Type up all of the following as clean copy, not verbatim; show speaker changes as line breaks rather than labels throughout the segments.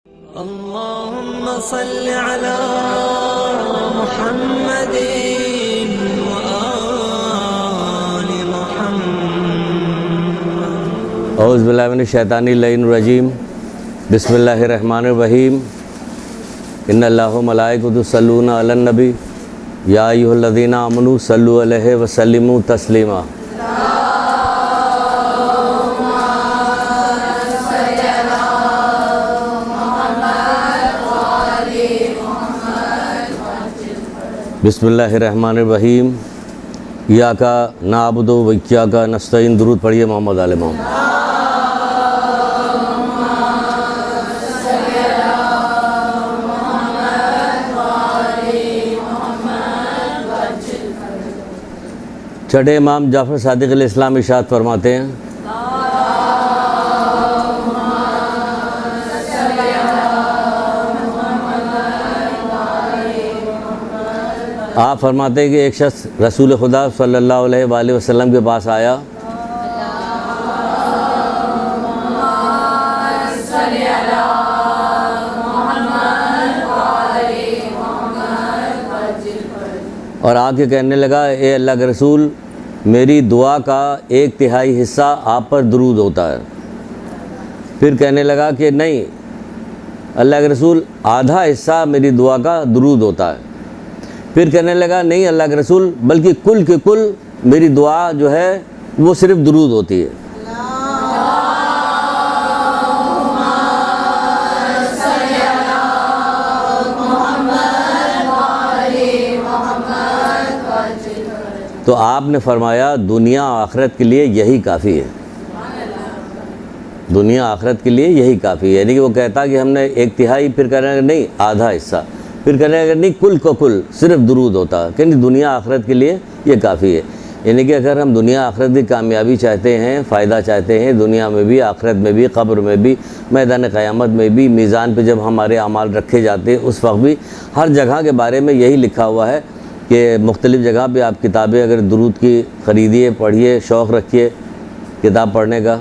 اللهم صل على محمد وآل محمد
اعوذ باللہ من الشیطان الرجیم بسم اللہ الرحمن الرحیم ان اللہ ملائکۃ یصلون علی النبی یا ایھا الذین آمنوا صلوا علیہ وسلموا تسلیما۔ بسم اللہ الرحمن الرحیم ایاک نعبد و ایاک نستعین۔ درود پڑھیے محمد آل محمد۔ چھٹے امام جعفر صادق علیہ السلام ارشاد فرماتے ہیں آپ فرماتے ہیں کہ ایک شخص رسول خدا صلی اللہ علیہ وآلہ وسلم کے پاس آیا اور آ کے کہنے لگا، اے اللہ کے رسول، میری دعا کا 1/3 حصہ آپ پر درود ہوتا ہے۔ پھر کہنے لگا کہ نہیں اللہ کے رسول، آدھا حصہ میری دعا کا درود ہوتا ہے۔ پھر کہنے لگا نہیں اللہ کے رسول، بلکہ کل کے کل میری دعا جو ہے وہ صرف درود ہوتی ہے۔ تو آپ نے فرمایا دنیا آخرت کے لیے یہی کافی ہے، دنیا آخرت کے لیے یہی کافی ہے۔ یعنی کہ وہ کہتا کہ ہم نے 1/3، پھر کہنے لگا نہیں آدھا حصہ، پھر کہنے لگا نہیں کل کو کل صرف درود ہوتا ہے، کہ دنیا آخرت کے لیے یہ کافی ہے۔ یعنی کہ اگر ہم دنیا آخرت کی کامیابی چاہتے ہیں، فائدہ چاہتے ہیں، دنیا میں بھی، آخرت میں بھی، قبر میں بھی، میدان قیامت میں بھی، میزان پہ جب ہمارے اعمال رکھے جاتے ہیں اس وقت بھی ہر جگہ کے بارے میں یہی لکھا ہوا ہے کہ مختلف جگہ پہ آپ کتابیں اگر درود کی خریدیے، پڑھیے، شوق رکھیے کتاب پڑھنے کا۔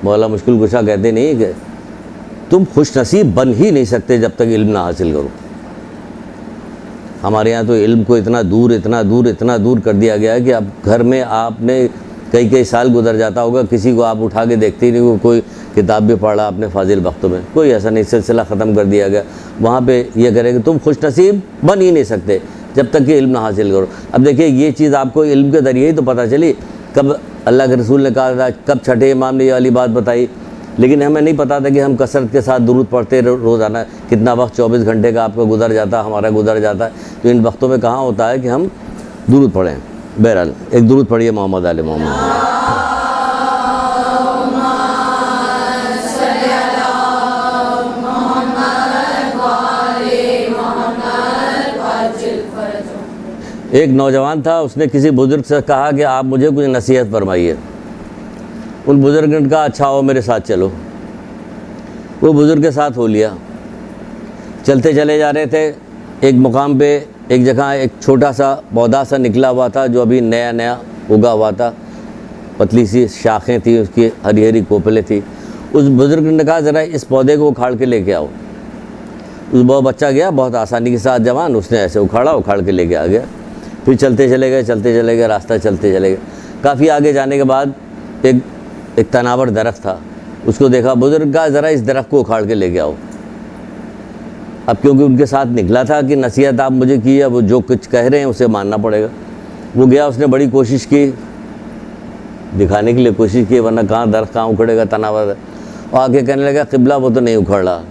مولا مشکل کشا کہتے نہیں کہ تم خوش نصیب بن ہی نہیں سکتے جب تک علم نہ حاصل کرو۔ ہمارے یہاں تو علم کو اتنا دور کر دیا گیا ہے کہ اب گھر میں آپ نے کئی سال گزر جاتا ہوگا، کسی کو آپ اٹھا کے دیکھتے ہی نہیں وہ کوئی کتاب بھی پڑھا آپ نے فاضل وقتوں میں، کوئی ایسا نہیں، سلسلہ ختم کر دیا گیا۔ وہاں پہ یہ کرے کہ تم خوش نصیب بن ہی نہیں سکتے جب تک کہ علم نہ حاصل کرو۔ اب دیکھیے یہ چیز آپ کو علم کے ذریعے ہی تو پتہ چلی، کب اللہ کے رسول نے کہا تھا، کب چھٹے امام نے یہ والی بات بتائی، لیکن ہمیں نہیں پتہ تھا کہ ہم کثرت کے ساتھ درود پڑھتے روزانہ، کتنا وقت 24 گھنٹے کا آپ کا گزر جاتا، ہمارا گزر جاتا ہے، تو ان وقتوں میں کہاں ہوتا ہے کہ ہم درود پڑھیں۔ بہرحال ایک درود پڑھیے محمد آل محمد۔ ایک نوجوان تھا، اس نے کسی بزرگ سے کہا کہ آپ مجھے کچھ نصیحت فرمائیے۔ ان بزرگ نے کہا اچھا ہو میرے ساتھ چلو۔ وہ بزرگ کے ساتھ ہو لیا، چلتے چلے جا رہے تھے، ایک مقام پہ ایک جگہ ایک چھوٹا سا پودا سا نکلا ہوا تھا جو ابھی نیا اگا ہوا تھا، پتلی سی شاخیں تھیں اس کی، ہری ہری کوپلیں تھیں۔ اس بزرگ نے کہا ذرا اس پودے کو اکھاڑ کے لے کے آؤ۔ اس بہت بچہ گیا، بہت آسانی کے ساتھ جوان، اس نے ایسے اکھاڑ کے لے کے آ گیا۔ پھر چلتے چلے گئے راستہ چلتے چلے گئے، کافی آگے جانے کے بعد ایک تناور درخت تھا، اس کو دیکھا، بزرگ کا ذرا اس درخت کو اکھاڑ کے لے کے آؤ۔ اب کیونکہ ان کے ساتھ نکلا تھا کہ نصیحت آپ مجھے کی ہے، وہ جو کچھ کہہ رہے ہیں اسے ماننا پڑے گا۔ وہ گیا، اس نے بڑی کوشش کی، دکھانے کے لیے کوشش کی، ورنہ کہاں درخت کہاں اکھڑے گا، تناور ہے۔ اور آگے کہنے لگا قبلہ وہ تو نہیں اکھڑ رہا۔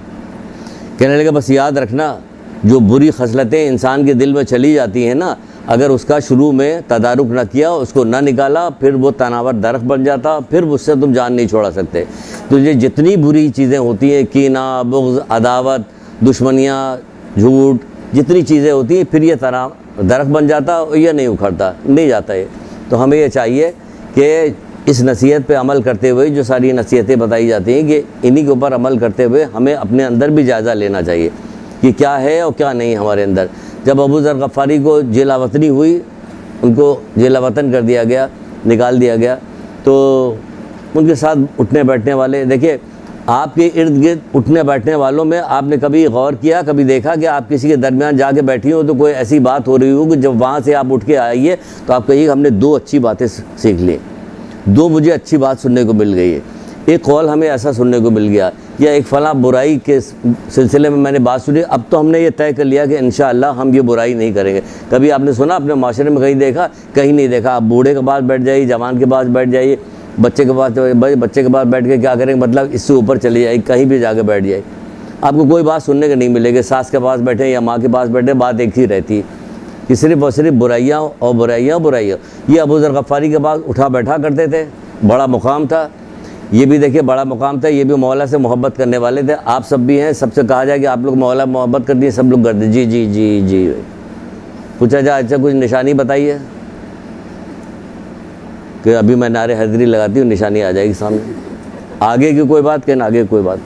کہنے لگا بس یاد رکھنا، جو بری خصلتیں انسان کے دل میں چلی جاتی ہیں نا، اگر اس کا شروع میں تدارک نہ کیا، اس کو نہ نکالا، پھر وہ تناور درخت بن جاتا، پھر اس سے تم جان نہیں چھوڑا سکتے۔ تو یہ جتنی بری چیزیں ہوتی ہیں، کینہ، بغض، عداوت، دشمنیاں، جھوٹ، جتنی چیزیں ہوتی ہیں، پھر یہ درخت بن جاتا اور یہ نہیں اکھڑتا، نہیں جاتا یہ۔ تو ہمیں یہ چاہیے کہ اس نصیحت پہ عمل کرتے ہوئے، جو ساری نصیحتیں بتائی جاتی ہیں، کہ انہی کے اوپر عمل کرتے ہوئے ہمیں اپنے اندر بھی جائزہ لینا چاہیے کہ کیا ہے اور کیا نہیں ہمارے اندر۔ جب ابو ذر غفاری کو جیلہ وطنی ہوئی، ان کو جیلہ وطن کر دیا گیا، نکال دیا گیا، تو ان کے ساتھ اٹھنے بیٹھنے والے، دیکھیے آپ کے ارد گرد اٹھنے بیٹھنے والوں میں آپ نے کبھی غور کیا، کبھی دیکھا کہ آپ کسی کے درمیان جا کے بیٹھی ہو تو کوئی ایسی بات ہو رہی ہو کہ جب وہاں سے آپ اٹھ کے آئیے تو آپ کہیے ہم نے 2 اچھی باتیں سیکھ لی، 2 مجھے اچھی بات سننے کو مل گئی ہے، ایک قول ہمیں ایسا سننے کو مل گیا، یا ایک فلاں برائی کے سلسلے میں نے بات سنی، اب تو ہم نے یہ طے کر لیا کہ انشاءاللہ ہم یہ برائی نہیں کریں گے۔ کبھی آپ نے سنا اپنے معاشرے میں کہیں دیکھا؟ کہیں نہیں دیکھا۔ آپ بوڑھے کے پاس بیٹھ جائیے، جوان کے پاس بیٹھ جائیے، بچے کے پاس بیٹھ کے کیا کریں گے، مطلب اس سے اوپر چلی جائے، کہیں بھی جا کے بیٹھ جائے، آپ کو کوئی بات سننے کو نہیں ملے گی۔ ساس کے پاس بیٹھے یا ماں کے پاس بیٹھے، بات ایک ہی رہتی ہے کہ صرف اور صرف برائیاں اور برائیاں برائیاں۔ یہ ابو ذر غفاری کے پاس اٹھا بیٹھا کرتے تھے، بڑا مقام تھا، یہ بھی دیکھیے بڑا مقام تھا، یہ بھی مولا سے محبت کرنے والے تھے۔ آپ سب بھی ہیں، سب سے کہا جائے کہ آپ لوگ مولا محبت کرتی ہیں، سب لوگ کرتے ہیں، جی جی جی جی۔ پوچھا جائے اچھا کچھ نشانی بتائیے کہ ابھی میں نعرے حیدری لگاتی ہوں، نشانی آ جائے گی سامنے۔ آگے کی کوئی بات کہنا، آگے کوئی بات،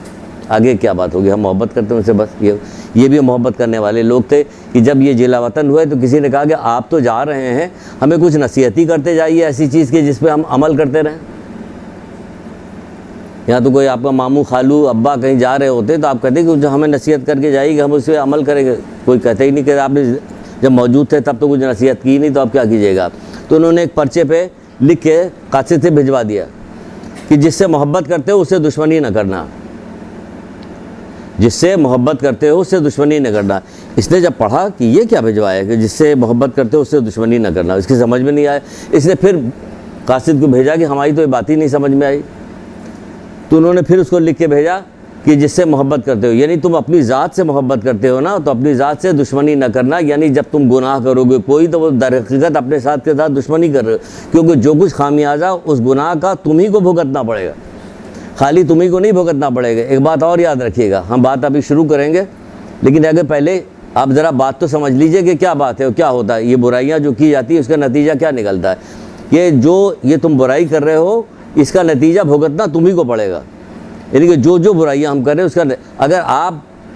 آگے کیا بات ہوگی؟ ہم محبت کرتے ہیں ان سے بس۔ یہ بھی محبت کرنے والے لوگ تھے کہ جب یہ جلا وطن ہوئے تو کسی نے کہا کہ آپ تو جا رہے ہیں، ہمیں کچھ نصیحتی کرتے جائیے ایسی چیز کی جس پہ ہم عمل کرتے رہیں۔ یا تو کوئی آپ کا ماموں خالو ابا کہیں جا رہے ہوتے تو آپ کہتے کہ جو ہمیں نصیحت کر کے جائیے کہ ہم اس پہ عمل کریں گے، کوئی کہتے ہی نہیں کہ آپ نے جب موجود تھے تب تو کچھ نصیحت کی نہیں تو اب کیا کیجیے گا۔ تو انہوں نے ایک پرچے پہ لکھ کے قاصد سے بھجوا دیا کہ جس سے محبت کرتے ہو اس سے دشمنی نہ کرنا، جس سے محبت کرتے ہو اس سے دشمنی نہ کرنا۔ اس نے جب پڑھا کہ یہ کیا بھجوایا کہ جس سے محبت کرتے ہو اس سے دشمنی نہ کرنا، اس کی سمجھ میں نہیں آیا۔ اس نے پھر قاصد کو بھیجا کہ ہماری تو یہ بات ہی نہیں سمجھ میں آئی، تو انہوں نے پھر اس کو لکھ کے بھیجا کہ جس سے محبت کرتے ہو، یعنی تم اپنی ذات سے محبت کرتے ہو نا تو اپنی ذات سے دشمنی نہ کرنا، یعنی جب تم گناہ کرو گے کوئی تو وہ در حقیقت اپنے ساتھ کے ساتھ دشمنی کر رہے ہو، کیونکہ جو کچھ خامیازہ اس گناہ کا تمہیں کو بھگتنا پڑے گا، خالی تمہیں کو نہیں بھگتنا پڑے گا۔ ایک بات اور یاد رکھیے گا، ہم بات ابھی شروع کریں گے لیکن اگر پہلے آپ ذرا بات تو سمجھ لیجئے کہ کیا بات ہے اور کیا ہوتا ہے، یہ برائیاں جو کی جاتی ہے اس کا نتیجہ کیا نکلتا ہے، کہ جو یہ تم برائی کر رہے ہو اس کا نتیجہ بھگتنا تمہیں کو پڑے گا، یعنی کہ جو برائیاں ہم کر رہے ہیں اس کا اگر آپ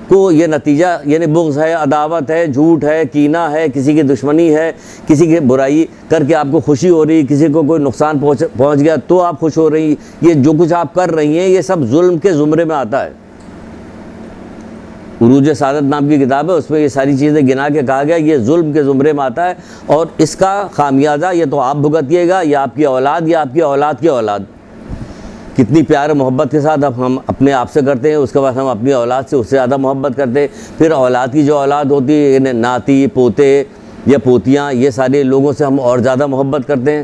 کو یہ نتیجہ یعنی بغض ہے، عداوت ہے، جھوٹ ہے، کینہ ہے، کسی کی دشمنی ہے، کسی کی برائی کر کے آپ کو خوشی ہو رہی، کسی کو کوئی نقصان پہنچ گیا تو آپ خوش ہو رہی، یہ جو کچھ آپ کر رہی ہیں یہ سب ظلم کے زمرے میں آتا ہے۔ عروج سعادت نام کی کتاب ہے، اس میں یہ ساری چیزیں گنا کے کہا گیا یہ ظلم کے زمرے میں آتا ہے، اور اس کا خامیازہ یہ تو آپ بھگتیے گا یا آپ کی اولاد یا آپ کی اولاد کی اولاد۔ کتنی پیار محبت کے ساتھ اب ہم اپنے آپ سے کرتے ہیں، اس کے بعد ہم اپنی اولاد سے اس سے زیادہ محبت کرتے ہیں، پھر اولاد کی جو اولاد ہوتی ہے یعنی ناتی پوتے یا پوتیاں، یہ سارے لوگوں سے ہم اور زیادہ محبت کرتے ہیں۔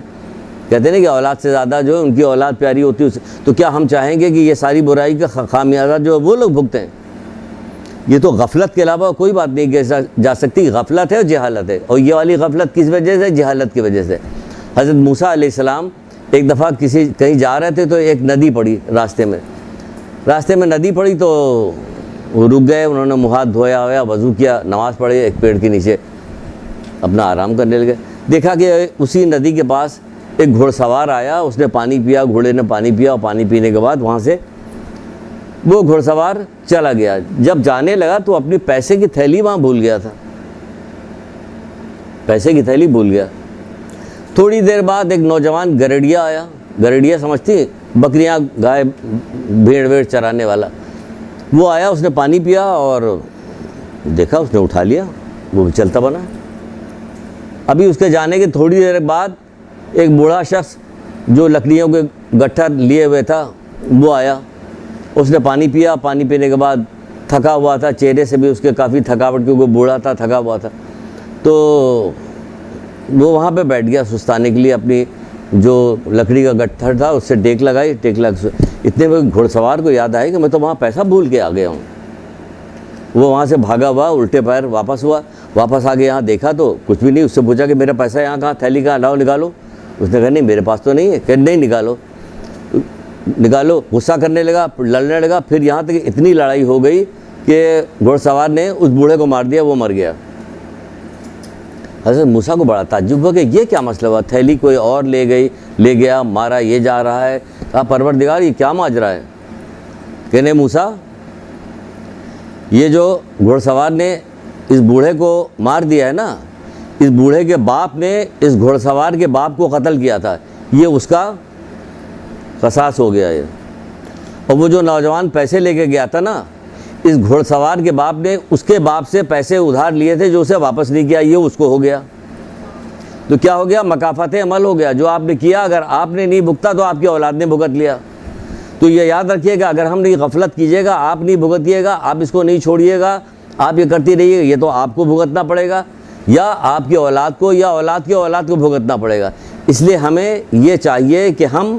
کہتے ہیں کہ اولاد سے زیادہ جو ان کی اولاد پیاری ہوتی ہے، تو کیا ہم چاہیں گے کہ یہ ساری برائی کا خامیازہ جو وہ لوگ بھگتیں؟ یہ تو غفلت کے علاوہ کوئی بات نہیں کہ جا سکتی، غفلت ہے اور جہالت ہے، اور یہ والی غفلت کس وجہ سے؟ جہالت کی وجہ سے۔ حضرت موسیٰ علیہ السلام ایک دفعہ کہیں جا رہے تھے تو ایک ندی پڑی راستے میں ندی پڑی تو وہ رک گئے، انہوں نے منہ ہاتھ دھویا وضو کیا، نماز پڑھی، ایک پیڑ کے نیچے اپنا آرام کرنے لگے۔ دیکھا کہ اسی ندی کے پاس ایک گھوڑ سوار آیا، اس نے پانی پیا، گھوڑے نے پانی پیا، اور پانی پینے کے بعد وہاں سے وہ گھوڑ سوار چلا گیا۔ جب جانے لگا تو اپنی پیسے کی تھیلی وہاں بھول گیا تھا، پیسے کی تھیلی بھول گیا۔ تھوڑی دیر بعد ایک نوجوان گرڑیا آیا، گرڑیا سمجھتی بکریاں گائے بھیڑ ویڑ چرانے والا، وہ آیا، اس نے پانی پیا اور دیکھا، اس نے اٹھا لیا، وہ چلتا بنا۔ ابھی اس کے جانے کے تھوڑی دیر بعد ایک بوڑھا شخص جو لکڑیوں کے گٹھا لیے ہوئے تھا وہ آیا، اس نے پانی پیا، پانی پینے کے بعد تھکا ہوا تھا، چہرے سے بھی اس کے کافی تھکاوٹ، کیونکہ بوڑھا تھا، تھکا ہوا تھا، تو وہ وہاں پہ بیٹھ گیا سستانے کے لیے، اپنی جو لکڑی کا گٹھا تھا اس سے ٹیک لگائی، اتنے میں گھوڑ سوار کو یاد آیا کہ میں تو وہاں پیسہ بھول کے آ گیا ہوں۔ وہ وہاں سے بھاگا ہوا الٹے پیر واپس ہوا، واپس آ کے یہاں دیکھا تو کچھ بھی نہیں، اس سے پوچھا کہ میرا پیسہ یہاں کہاں، تھیلی کا لاؤ نکالو، اس نے کہا نہیں میرے پاس تو نہیں ہے، کہ نہیں نکالو، غصہ کرنے لگا، لڑنے لگا، پھر یہاں تک اتنی لڑائی ہو گئی کہ گھوڑ سوار نے اس بوڑھے کو مار دیا، وہ مر گیا۔ حضرت موسیٰ کو بڑا تعجب ہوا کہ یہ کیا مسئلہ ہوا، تھیلی کوئی اور لے گیا، مارا، یہ جا رہا ہے، کہا پروردگار یہ کیا ماجرا ہے؟ کہنے موسیٰ یہ جو گھوڑ سوار نے اس بوڑھے کو مار دیا ہے نا، اس بوڑھے کے باپ نے اس گھوڑ سوار کے باپ کو قتل کیا تھا، یہ اس کا قصاص ہو گیا ہے۔ اور وہ جو نوجوان پیسے لے کے گیا تھا نا، اس گھوڑ سوار کے باپ نے اس کے باپ سے پیسے ادھار لیے تھے جو اسے واپس نہیں کیا، یہ اس کو ہو گیا۔ تو کیا ہو گیا؟ مکافات عمل ہو گیا۔ جو آپ نے کیا اگر آپ نے نہیں بھگتا تو آپ کی اولاد نے بھگت لیا۔ تو یہ یاد رکھیے گا، اگر ہم نہیں غفلت کیجیے گا، آپ نہیں بھگتیے گا، آپ اس کو نہیں چھوڑیے گا، آپ یہ کرتی رہیے گا، یہ تو آپ کو بھگتنا پڑے گا یا آپ کی اولاد کو یا اولاد کی اولاد کو بھگتنا پڑے گا۔ اس لیے ہمیں یہ چاہیے کہ ہم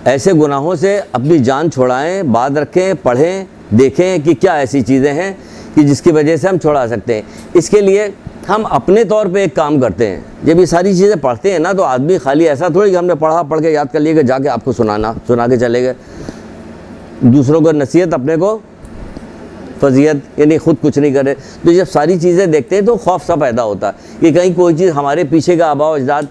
ایسے گناہوں سے اپنی جان چھڑائیں، بات رکھیں، پڑھیں، دیکھیں کہ کیا ایسی چیزیں ہیں کہ جس کی وجہ سے ہم چھڑا سکتے ہیں۔ اس کے لیے ہم اپنے طور پہ ایک کام کرتے ہیں، جب یہ ساری چیزیں پڑھتے ہیں نا تو آدمی خالی ایسا تھوڑی کہ ہم نے پڑھ کے یاد کر لیے کہ جا کے آپ کو سنا کے چلے گئے۔ دوسروں کو نصیحت، اپنے کو فضیحت، یعنی خود کچھ نہیں کرے۔ تو جب ساری چیزیں دیکھتے ہیں تو خوف سا پیدا ہوتا ہے کہ کہیں کوئی چیز ہمارے پیچھے کا آباء و اجداد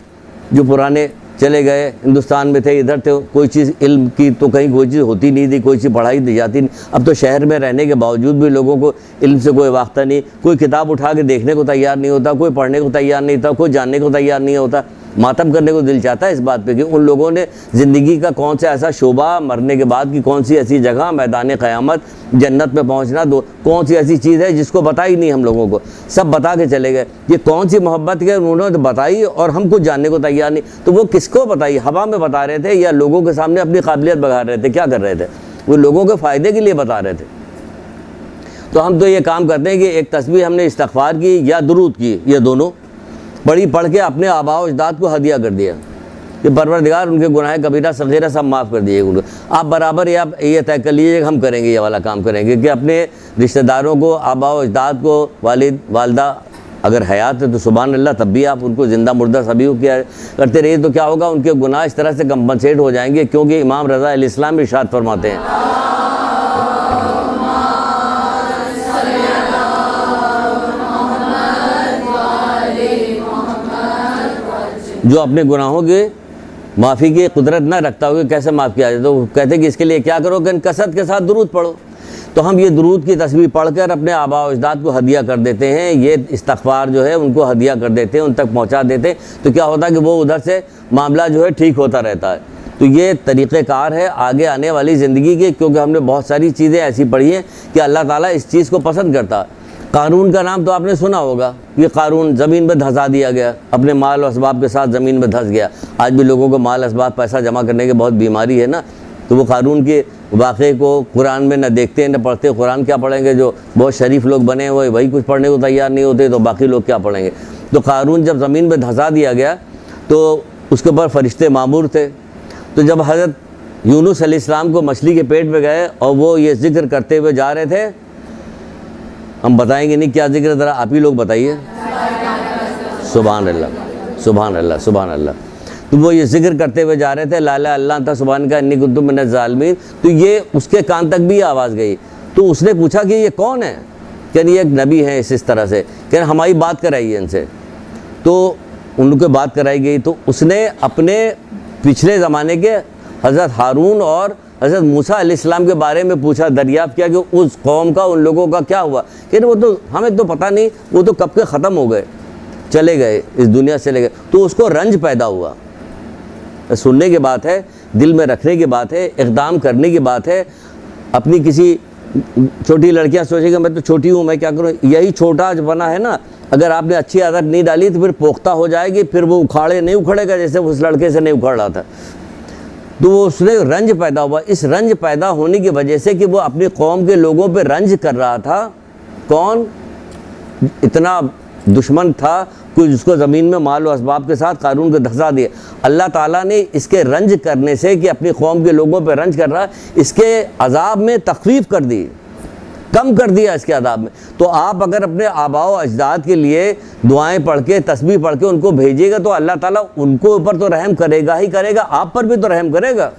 جو پرانے چلے گئے، ہندوستان میں تھے، ادھر تھے، کوئی چیز علم کی تو کہیں کوئی چیز ہوتی نہیں تھی، کوئی چیز پڑھائی دی جاتی نہیں۔ اب تو شہر میں رہنے کے باوجود بھی لوگوں کو علم سے کوئی واسطہ نہیں، کوئی کتاب اٹھا کے دیکھنے کو تیار نہیں ہوتا، کوئی پڑھنے کو تیار نہیں تھا، کوئی جاننے کو تیار نہیں ہوتا۔ ماتم کرنے کو دل چاہتا ہے اس بات پہ کہ ان لوگوں نے زندگی کا کون سا ایسا شعبہ، مرنے کے بعد کی کون سی ایسی جگہ، میدان قیامت، جنت میں پہنچنا، کون سی ایسی چیز ہے جس کو بتائی نہیں ہم لوگوں کو، سب بتا کے چلے گئے۔ یہ کون سی محبت ہے انہوں نے بتائی اور ہم کچھ جاننے کو تیار نہیں۔ تو وہ کس کو بتائی؟ ہوا میں بتا رہے تھے یا لوگوں کے سامنے اپنی قابلیت بگا رہے تھے؟ کیا کر رہے تھے؟ وہ لوگوں کے فائدے کے لیے بتا رہے تھے۔ تو ہم تو یہ کام کرتے ہیں کہ ایک تسبیح ہم نے استغفار کی یا درود کی، یہ دونوں پڑھ کے اپنے آباء و اجداد کو ہدیہ کر دیا کہ پروردگار ان کے گناہ کبیرہ صغیرہ سب معاف کر دیے ان کو۔ آپ برابر یہ طے کر لیجیے کہ ہم کریں گے، یہ والا کام کریں گے کہ اپنے رشتہ داروں کو، آباء و اجداد کو، والد والدہ اگر حیات ہے تو سبحان اللہ، تب بھی آپ ان کو زندہ مردہ سبھی کو کیا کرتے رہیے، تو کیا ہوگا؟ ان کے گناہ اس طرح سے کمپنسیٹ ہو جائیں گے، کیونکہ امام رضا علیہ السلام ارشاد فرماتے ہیں جو اپنے گناہوں کے معافی کی قدرت نہ رکھتا ہو کہ کیسے معاف کیا جائے، تو وہ کہتے ہیں کہ اس کے لیے کیا کرو کہ کثرت کے ساتھ درود پڑھو۔ تو ہم یہ درود کی تسبیح پڑھ کر اپنے آباء و اجداد کو ہدیہ کر دیتے ہیں، یہ استغفار جو ہے ان کو ہدیہ کر دیتے ہیں، ان تک پہنچا دیتے ہیں۔ تو کیا ہوتا ہے کہ وہ ادھر سے معاملہ جو ہے ٹھیک ہوتا رہتا ہے۔ تو یہ طریقہ کار ہے آگے آنے والی زندگی کے، کیونکہ ہم نے بہت ساری چیزیں ایسی پڑھی ہیں کہ اللہ تعالیٰ اس چیز کو پسند کرتا ہے۔ قارون کا نام تو آپ نے سنا ہوگا، یہ قارون زمین میں دھسا دیا گیا، اپنے مال و اسباب کے ساتھ زمین میں دھس گیا۔ آج بھی لوگوں کو مال اسباب پیسہ جمع کرنے کی بہت بیماری ہے نا، تو وہ قارون کے واقعے کو قرآن میں نہ دیکھتے نہ پڑھتے۔ قرآن کیا پڑھیں گے؟ جو بہت شریف لوگ بنے ہوئے وہی کچھ پڑھنے کو تیار نہیں ہوتے، تو باقی لوگ کیا پڑھیں گے؟ تو قارون جب زمین میں دھسا دیا گیا تو اس کے اوپر فرشتے معمور تھے۔ تو جب حضرت یونس علیہ السلام کو مچھلی کے پیٹ میں گئے اور وہ یہ ذکر کرتے ہوئے جا رہے تھے، ہم بتائیں گے نہیں کیا ذکر، ذرا آپ ہی لوگ بتائیے۔ سبحان اللہ، سبحان اللہ، سبحان اللہ۔ تو وہ یہ ذکر کرتے ہوئے جا رہے تھے، لا الہ الا انت سبحانک انی کنت من الظالمین۔ تو یہ اس کے کان تک بھی آواز گئی، تو اس نے پوچھا کہ یہ کون ہے؟ کہ یہ ایک نبی ہے اس طرح سے، کہ ہماری بات کرائیے ان سے۔ تو ان کو بات کرائی گئی، تو اس نے اپنے پچھلے زمانے کے حضرت ہارون اور حضرت موسیٰ علیہ السلام کے بارے میں پوچھا، دریافت کیا کہ اس قوم کا، ان لوگوں کا کیا ہوا، کہ وہ تو ہمیں تو پتہ نہیں، وہ تو کب کے ختم ہو گئے، چلے گئے، اس دنیا سے چلے گئے۔ تو اس کو رنج پیدا ہوا۔ سننے کی بات ہے، دل میں رکھنے کی بات ہے، اقدام کرنے کی بات ہے۔ اپنی کسی چھوٹی لڑکیاں سوچے گا میں تو چھوٹی ہوں، میں کیا کروں، یہی چھوٹا جو بنا ہے نا، اگر آپ نے اچھی عادت نہیں ڈالی تو پھر پختہ ہو جائے گی، پھر وہ نہیں اکھڑے گا جیسے اس لڑکے سے نہیں اکھڑ رہا تھا۔ تو وہ اس نے رنج پیدا ہوا۔ اس رنج پیدا ہونے کی وجہ سے کہ وہ اپنی قوم کے لوگوں پہ رنج کر رہا تھا، کون اتنا دشمن تھا کوئی جس کو زمین میں مال و اسباب کے ساتھ قارون کو دھسا دیا۔ اللہ تعالیٰ نے اس کے رنج کرنے سے کہ اپنی قوم کے لوگوں پہ رنج کر رہا، اس کے عذاب میں تخفیف کر دی، کم کر دیا اس کے عذاب میں۔ تو آپ اگر اپنے آباء و اجداد کے لیے دعائیں پڑھ کے، تسبیح پڑھ کے ان کو بھیجیے گا تو اللہ تعالیٰ ان کو اوپر تو رحم کرے گا ہی کرے گا، آپ پر بھی تو رحم کرے گا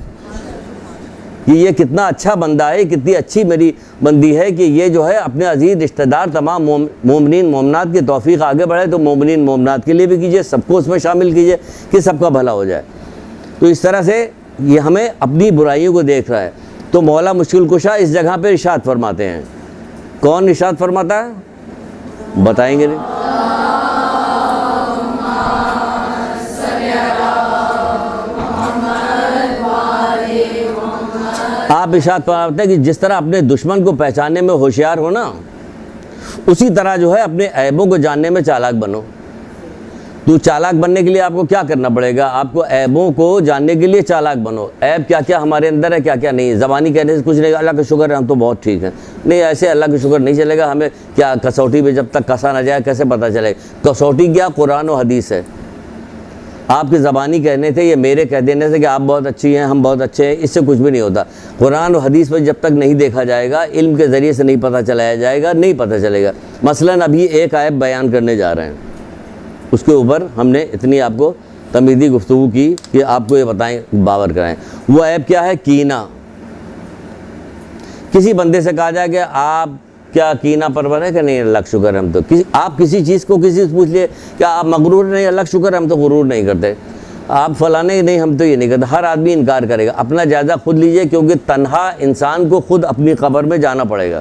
کہ یہ کتنا اچھا بندہ ہے، کتنی اچھی میری بندی ہے کہ یہ جو ہے اپنے عزیز رشتہ دار تمام مومنین مومنات کی توفیق آگے بڑھے، تو مومنین مومنات کے لیے بھی کیجیے، سب کو اس میں شامل کیجیے کہ سب کا بھلا ہو جائے۔ تو اس طرح سے یہ ہمیں اپنی برائیوں کو دیکھ رہا ہے۔ تو مولا مشکل کشا اس جگہ پہ ارشاد فرماتے ہیں، کون ارشاد فرماتا ہے؟ بتائیں گے نہیں؟ آپ ارشاد فرماتے ہیں کہ جس طرح اپنے دشمن کو پہچاننے میں ہوشیار ہو نا، اسی طرح جو ہے اپنے عیبوں کو جاننے میں چالاک بنو۔ تو چالاک بننے کے لیے آپ کو کیا کرنا پڑے گا؟ آپ کو عیبوں کو جاننے کے لیے چالاک بنو۔ عیب کیا کیا ہمارے اندر ہے، کیا کیا نہیں۔ زبانی کہنے سے کچھ نہیں، اللہ کا شکر ہے ہم تو بہت ٹھیک ہیں، نہیں، ایسے اللہ کا شکر نہیں چلے گا۔ ہمیں کیا کسوٹی پہ جب تک کسا نہ جائے کیسے پتہ چلے گا؟ کسوٹی کیا؟ قرآن و حدیث ہے۔ آپ کے زبانی کہنے تھے، یہ میرے کہہ دینے سے کہ آپ بہت اچھی ہیں، ہم بہت اچھے ہیں، اس سے کچھ بھی نہیں ہوتا۔ قرآن و حدیث پہ جب تک نہیں دیکھا جائے گا، علم کے ذریعے سے نہیں پتہ چلایا جائے گا، نہیں پتہ چلے گا۔ مثلاً ابھی ایک عیب بیان کرنے جا رہے ہیں، اس کے اوپر ہم نے اتنی آپ کو تمہیدی گفتگو کی کہ آپ کو یہ بتائیں، باور کرائیں۔ وہ عیب کیا ہے؟ کینہ۔ کسی بندے سے کہا جائے کہ آپ کیا کینہ پرور ہے کہ نہیں؟ اللہ کا شکر ہم تو آپ کسی چیز کو کسی سے پوچھ لیے کہ آپ مغرور نہیں؟ اللہ کا شکر ہم تو غرور نہیں کرتے۔ آپ فلانے نہیں، ہم تو یہ نہیں کرتے۔ ہر آدمی انکار کرے گا۔ اپنا جائزہ خود لیجئے، کیونکہ تنہا انسان کو خود اپنی قبر میں جانا پڑے گا،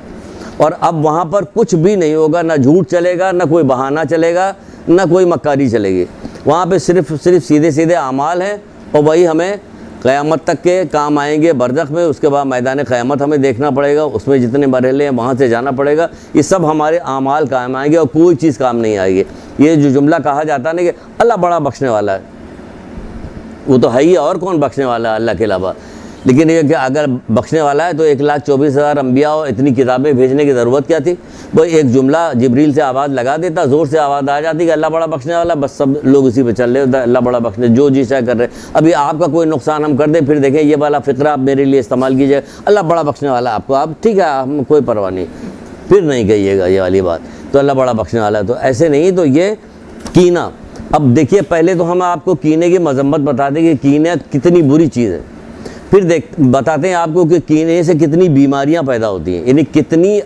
اور اب وہاں پر کچھ بھی نہیں ہوگا، نہ جھوٹ چلے گا، نہ کوئی بہانہ چلے گا، نہ کوئی مکاری چلے گی۔ وہاں پہ صرف سیدھے سیدھے اعمال ہیں، اور وہی ہمیں قیامت تک کے کام آئیں گے برزخ میں۔ اس کے بعد میدان قیامت ہمیں دیکھنا پڑے گا، اس میں جتنے مرحلے ہیں وہاں سے جانا پڑے گا۔ یہ سب ہمارے اعمال کام آئیں گے، اور کوئی چیز کام نہیں آئے گی۔ یہ جو جملہ کہا جاتا ہے نا کہ اللہ بڑا بخشنے والا ہے، وہ تو ہے ہی، اور کون بخشنے والا ہے اللہ کے علاوہ؟ لیکن یہ کہ اگر بخشنے والا ہے تو 1,24,000 انبیاء اور اتنی کتابیں بھیجنے کی ضرورت کیا تھی؟ وہ ایک جملہ جبریل سے آواز لگا دیتا، زور سے آواز آ جاتی کہ اللہ بڑا بخشنے والا، بس سب لوگ اسی پہ چل رہے ہوتا ہے، اللہ بڑا بخشنے، جو جی چاہے کر رہے۔ ابھی آپ کا کوئی نقصان ہم کر دیں، پھر دیکھیں یہ والا فقرہ آپ میرے لیے استعمال کیجیے، اللہ بڑا بخشنے والا آپ کو، آپ ٹھیک ہے، ہم کوئی پرواہ نہیں، پھر نہیں کہیے گا یہ والی بات، تو اللہ بڑا بخشنے والا ہے۔ تو ایسے نہیں، تو یہ کینہ۔ اب دیکھیے، پہلے تو ہم آپ کو کینے کی مذمت بتا دیں کہ کینہ کتنی بری چیز ہے، پھر بتاتے ہیں آپ کو کہ کینے سے کتنی بیماریاں پیدا ہوتی ہیں، یعنی کتنی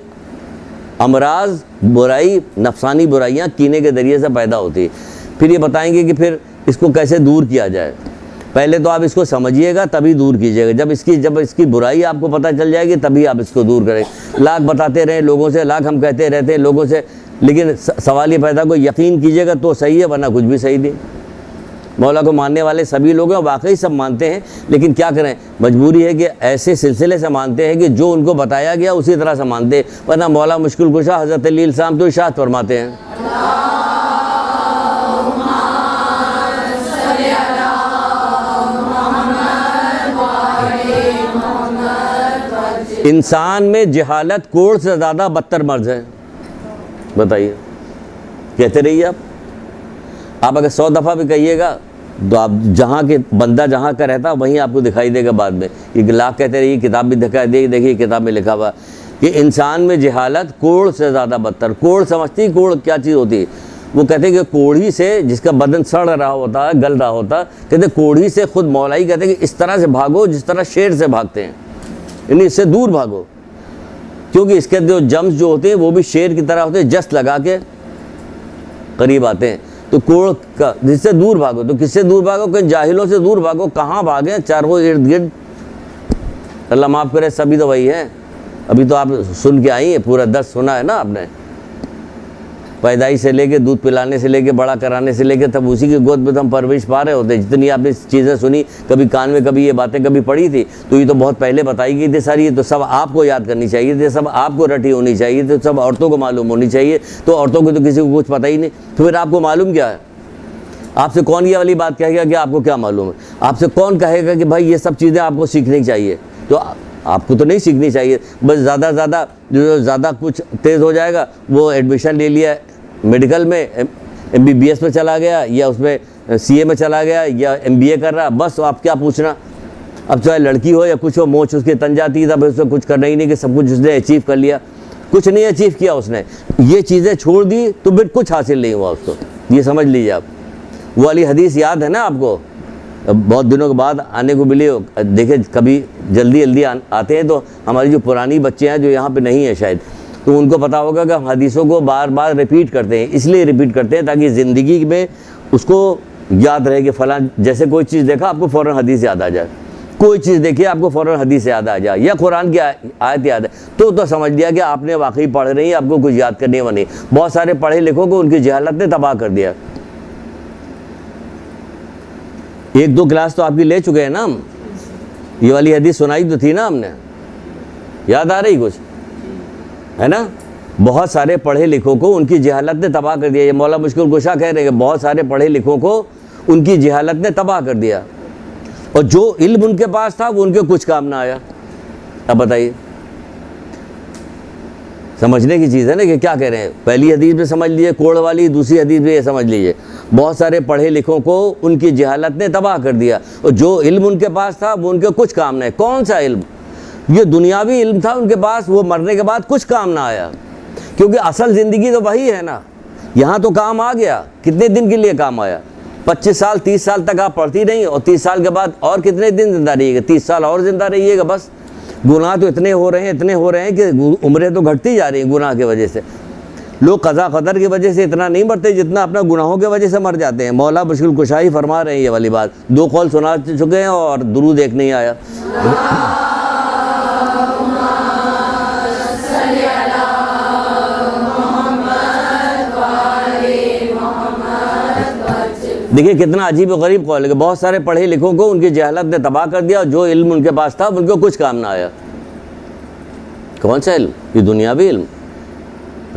امراض، برائی، نفسانی برائیاں کینے کے ذریعے سے پیدا ہوتی ہیں۔ پھر یہ بتائیں گے کہ پھر اس کو کیسے دور کیا جائے۔ پہلے تو آپ اس کو سمجھیے گا، تبھی دور کیجیے گا۔ جب اس کی برائی آپ کو پتہ چل جائے گی، تبھی آپ اس کو دور کریں۔ لاکھ بتاتے رہیں لوگوں سے، لاکھ ہم کہتے رہتے ہیں لوگوں سے، لیکن سوال یہ پیدا کو یقین کیجیے گا تو صحیح ہے، ورنہ کچھ بھی صحیح نہیں۔ مولا کو ماننے والے سبھی لوگ ہیں، واقعی سب مانتے ہیں، لیکن کیا کریں، مجبوری ہے کہ ایسے سلسلے سے مانتے ہیں کہ جو ان کو بتایا گیا اسی طرح سے مانتے ہیں، ورنہ مولا مشکل کشا حضرت علی السلام تو ارشاد فرماتے ہیں، انسان میں جہالت کوڑ سے زیادہ بدتر مرض ہے۔ بتائیے، کہتے رہیے آپ اگر 100 دفعہ بھی کہیے گا تو آپ جہاں کے بندہ جہاں کا رہتا وہیں آپ کو دکھائی دے گا بعد میں۔ یہ لاکھ کہتے رہیے، کتاب بھی دکھائی دے گی، دیکھیے کتاب میں لکھا ہوا کہ انسان میں جہالت کوڑ سے زیادہ بدتر۔ کوڑ سمجھتی کوڑ کیا چیز ہوتی ہے؟ وہ کہتے ہیں کہ کوڑھی سے، جس کا بدن سڑ رہا ہوتا ہے، گل رہا ہوتا ہے، کہتے کوڑھی سے، خود مولائی کہتے ہیں کہ اس طرح سے بھاگو جس طرح شیر سے بھاگتے ہیں، یعنی اس سے دور بھاگو، کیونکہ اس کے جو جمز جو ہوتے ہیں وہ بھی شیر کی طرح ہوتے ہیں، جست لگا کے قریب آتے ہیں۔ تو کوڑ کا جس سے دور بھاگو، تو کس سے دور بھاگو؟ کہ جاہلوں سے دور بھاگو۔ کہاں بھاگیں؟ چاروں ارد گرد، اللہ معاف کرے، سبھی تو وہی ہیں۔ ابھی تو آپ سن کے آئی ہیں، پورا 10 سنا ہے نا آپ نے، پیدائش سے لے کے دودھ پلانے سے لے کے بڑا کرانے سے لے کے تب اسی کی گود میں تو ہم پرورش پا رہے ہوتے ہیں۔ جتنی آپ نے چیزیں سنی، کبھی کان میں کبھی یہ باتیں کبھی پڑھی تھی، تو یہ تو بہت پہلے بتائی گئی تھی ساری، یہ تو سب آپ کو یاد کرنی چاہیے تھی، سب آپ کو رٹی ہونی چاہیے تھی، سب عورتوں کو معلوم ہونی چاہیے، تو عورتوں کو تو کسی کو کچھ پتہ ہی نہیں، تو پھر آپ کو معلوم کیا ہے؟ آپ سے کون یہ والی بات کہے گا کہ آپ کو کیا معلوم ہے؟ آپ سے کون کہے گا کہ بھائی یہ سب چیزیں آپ کو سیکھنی چاہیے؟ تو آپ کو تو نہیں سیکھنی چاہیے، بس زیادہ زیادہ جو زیادہ کچھ تیز ہو جائے گا، وہ ایڈمیشن لے لیا میڈیکل میں، MBBS میں چلا گیا، یا اس میں CA میں چلا گیا، یا MBA کر رہا، بس آپ کیا پوچھنا؟ اب چاہے لڑکی ہو یا کچھ ہو، موچ اس کی تن جاتی ہے، تب اس سے کچھ کرنا ہی نہیں کہ سب کچھ اس نے اچیو کر لیا۔ کچھ نہیں اچیو کیا اس نے، یہ چیزیں چھوڑ دی تو پھر کچھ حاصل نہیں ہوا اس کو، یہ سمجھ لیجیے آپ۔ وہ والی حدیث یاد ہے نا آپ کو؟ بہت دنوں کے بعد آنے کو ملی، دیکھیں کبھی جلدی آتے ہیں تو ہماری جو پرانی بچے ہیں جو یہاں پہ نہیں ہیں شاید، تو ان کو پتہ ہوگا کہ ہم حدیثوں کو بار بار ریپیٹ کرتے ہیں، اس لیے ریپیٹ کرتے ہیں تاکہ زندگی میں اس کو یاد رہے کہ فلاں، جیسے کوئی چیز دیکھا آپ کو فوراً حدیث یاد آ جائے، کوئی چیز دیکھیے آپ کو فوراً حدیث یاد آ جائے، یا قرآن کی آیت یاد ہے تو سمجھ لیا کہ آپ نے واقعی پڑھ رہی ہیں، آپ کو کچھ یاد کرنے والی نہیں۔ بہت سارے پڑھے لکھوں کو ان کی جہالت نے تباہ کر دیا۔ 1-2 کلاس تو آپ کی لے چکے ہیں نا ہم، یہ والی حدیث سنائی تو تھی نا ہم نے، یاد آ رہی کچھ ہے نا؟ بہت سارے پڑھے لکھوں کو ان کی جہالت نے تباہ کر دیا. یہ مولا مشکل کشا کہہ رہے ہیں کہ بہت سارے پڑھے لکھوں کو ان کی جہالت نے تباہ کر دیا, اور جو علم ان کے پاس تھا وہ ان کے کچھ کام نہ آیا. اب بتائیے, سمجھنے کی چیز ہے نا کہ کیا کہہ رہے ہیں. پہلی حدیث میں سمجھ لیجیے کوڑ والی, دوسری حدیث میں یہ سمجھ لیجیے بہت سارے پڑھے لکھوں کو ان کی جہالت نے تباہ کر دیا, اور جو علم ان کے پاس تھا وہ ان کے کچھ کام نہ. کون سا علم؟ یہ دنیاوی علم تھا ان کے پاس, وہ مرنے کے بعد کچھ کام نہ آیا, کیونکہ اصل زندگی تو وہی ہے نا. یہاں تو کام آ گیا, کتنے دن کے لیے کام آیا؟ 25 سال 30 سال تک آپ پڑھتی رہی, اور 30 سال کے بعد اور کتنے دن زندہ رہیے گا؟ 30 سال اور زندہ رہیے گا بس. گناہ تو اتنے ہو رہے ہیں کہ عمریں تو گھٹتی جا رہی ہیں گناہ کی وجہ سے. لوگ قضا قدر کی وجہ سے اتنا نہیں مرتے جتنا اپنا گناہوں کی وجہ سے مر جاتے ہیں. مولا مشکل کشائی فرما رہے ہیں یہ والی بات. 2 قول سنا چکے ہیں اور درود ایک نہیں آیا. دیکھیں کتنا عجیب و غریب قول ہے کہ بہت سارے پڑھے لکھوں کو ان کی جہالت نے تباہ کر دیا, اور جو علم ان کے پاس تھا ان کو کچھ کام نہ آیا. کون سا علم؟ یہ دنیاوی علم.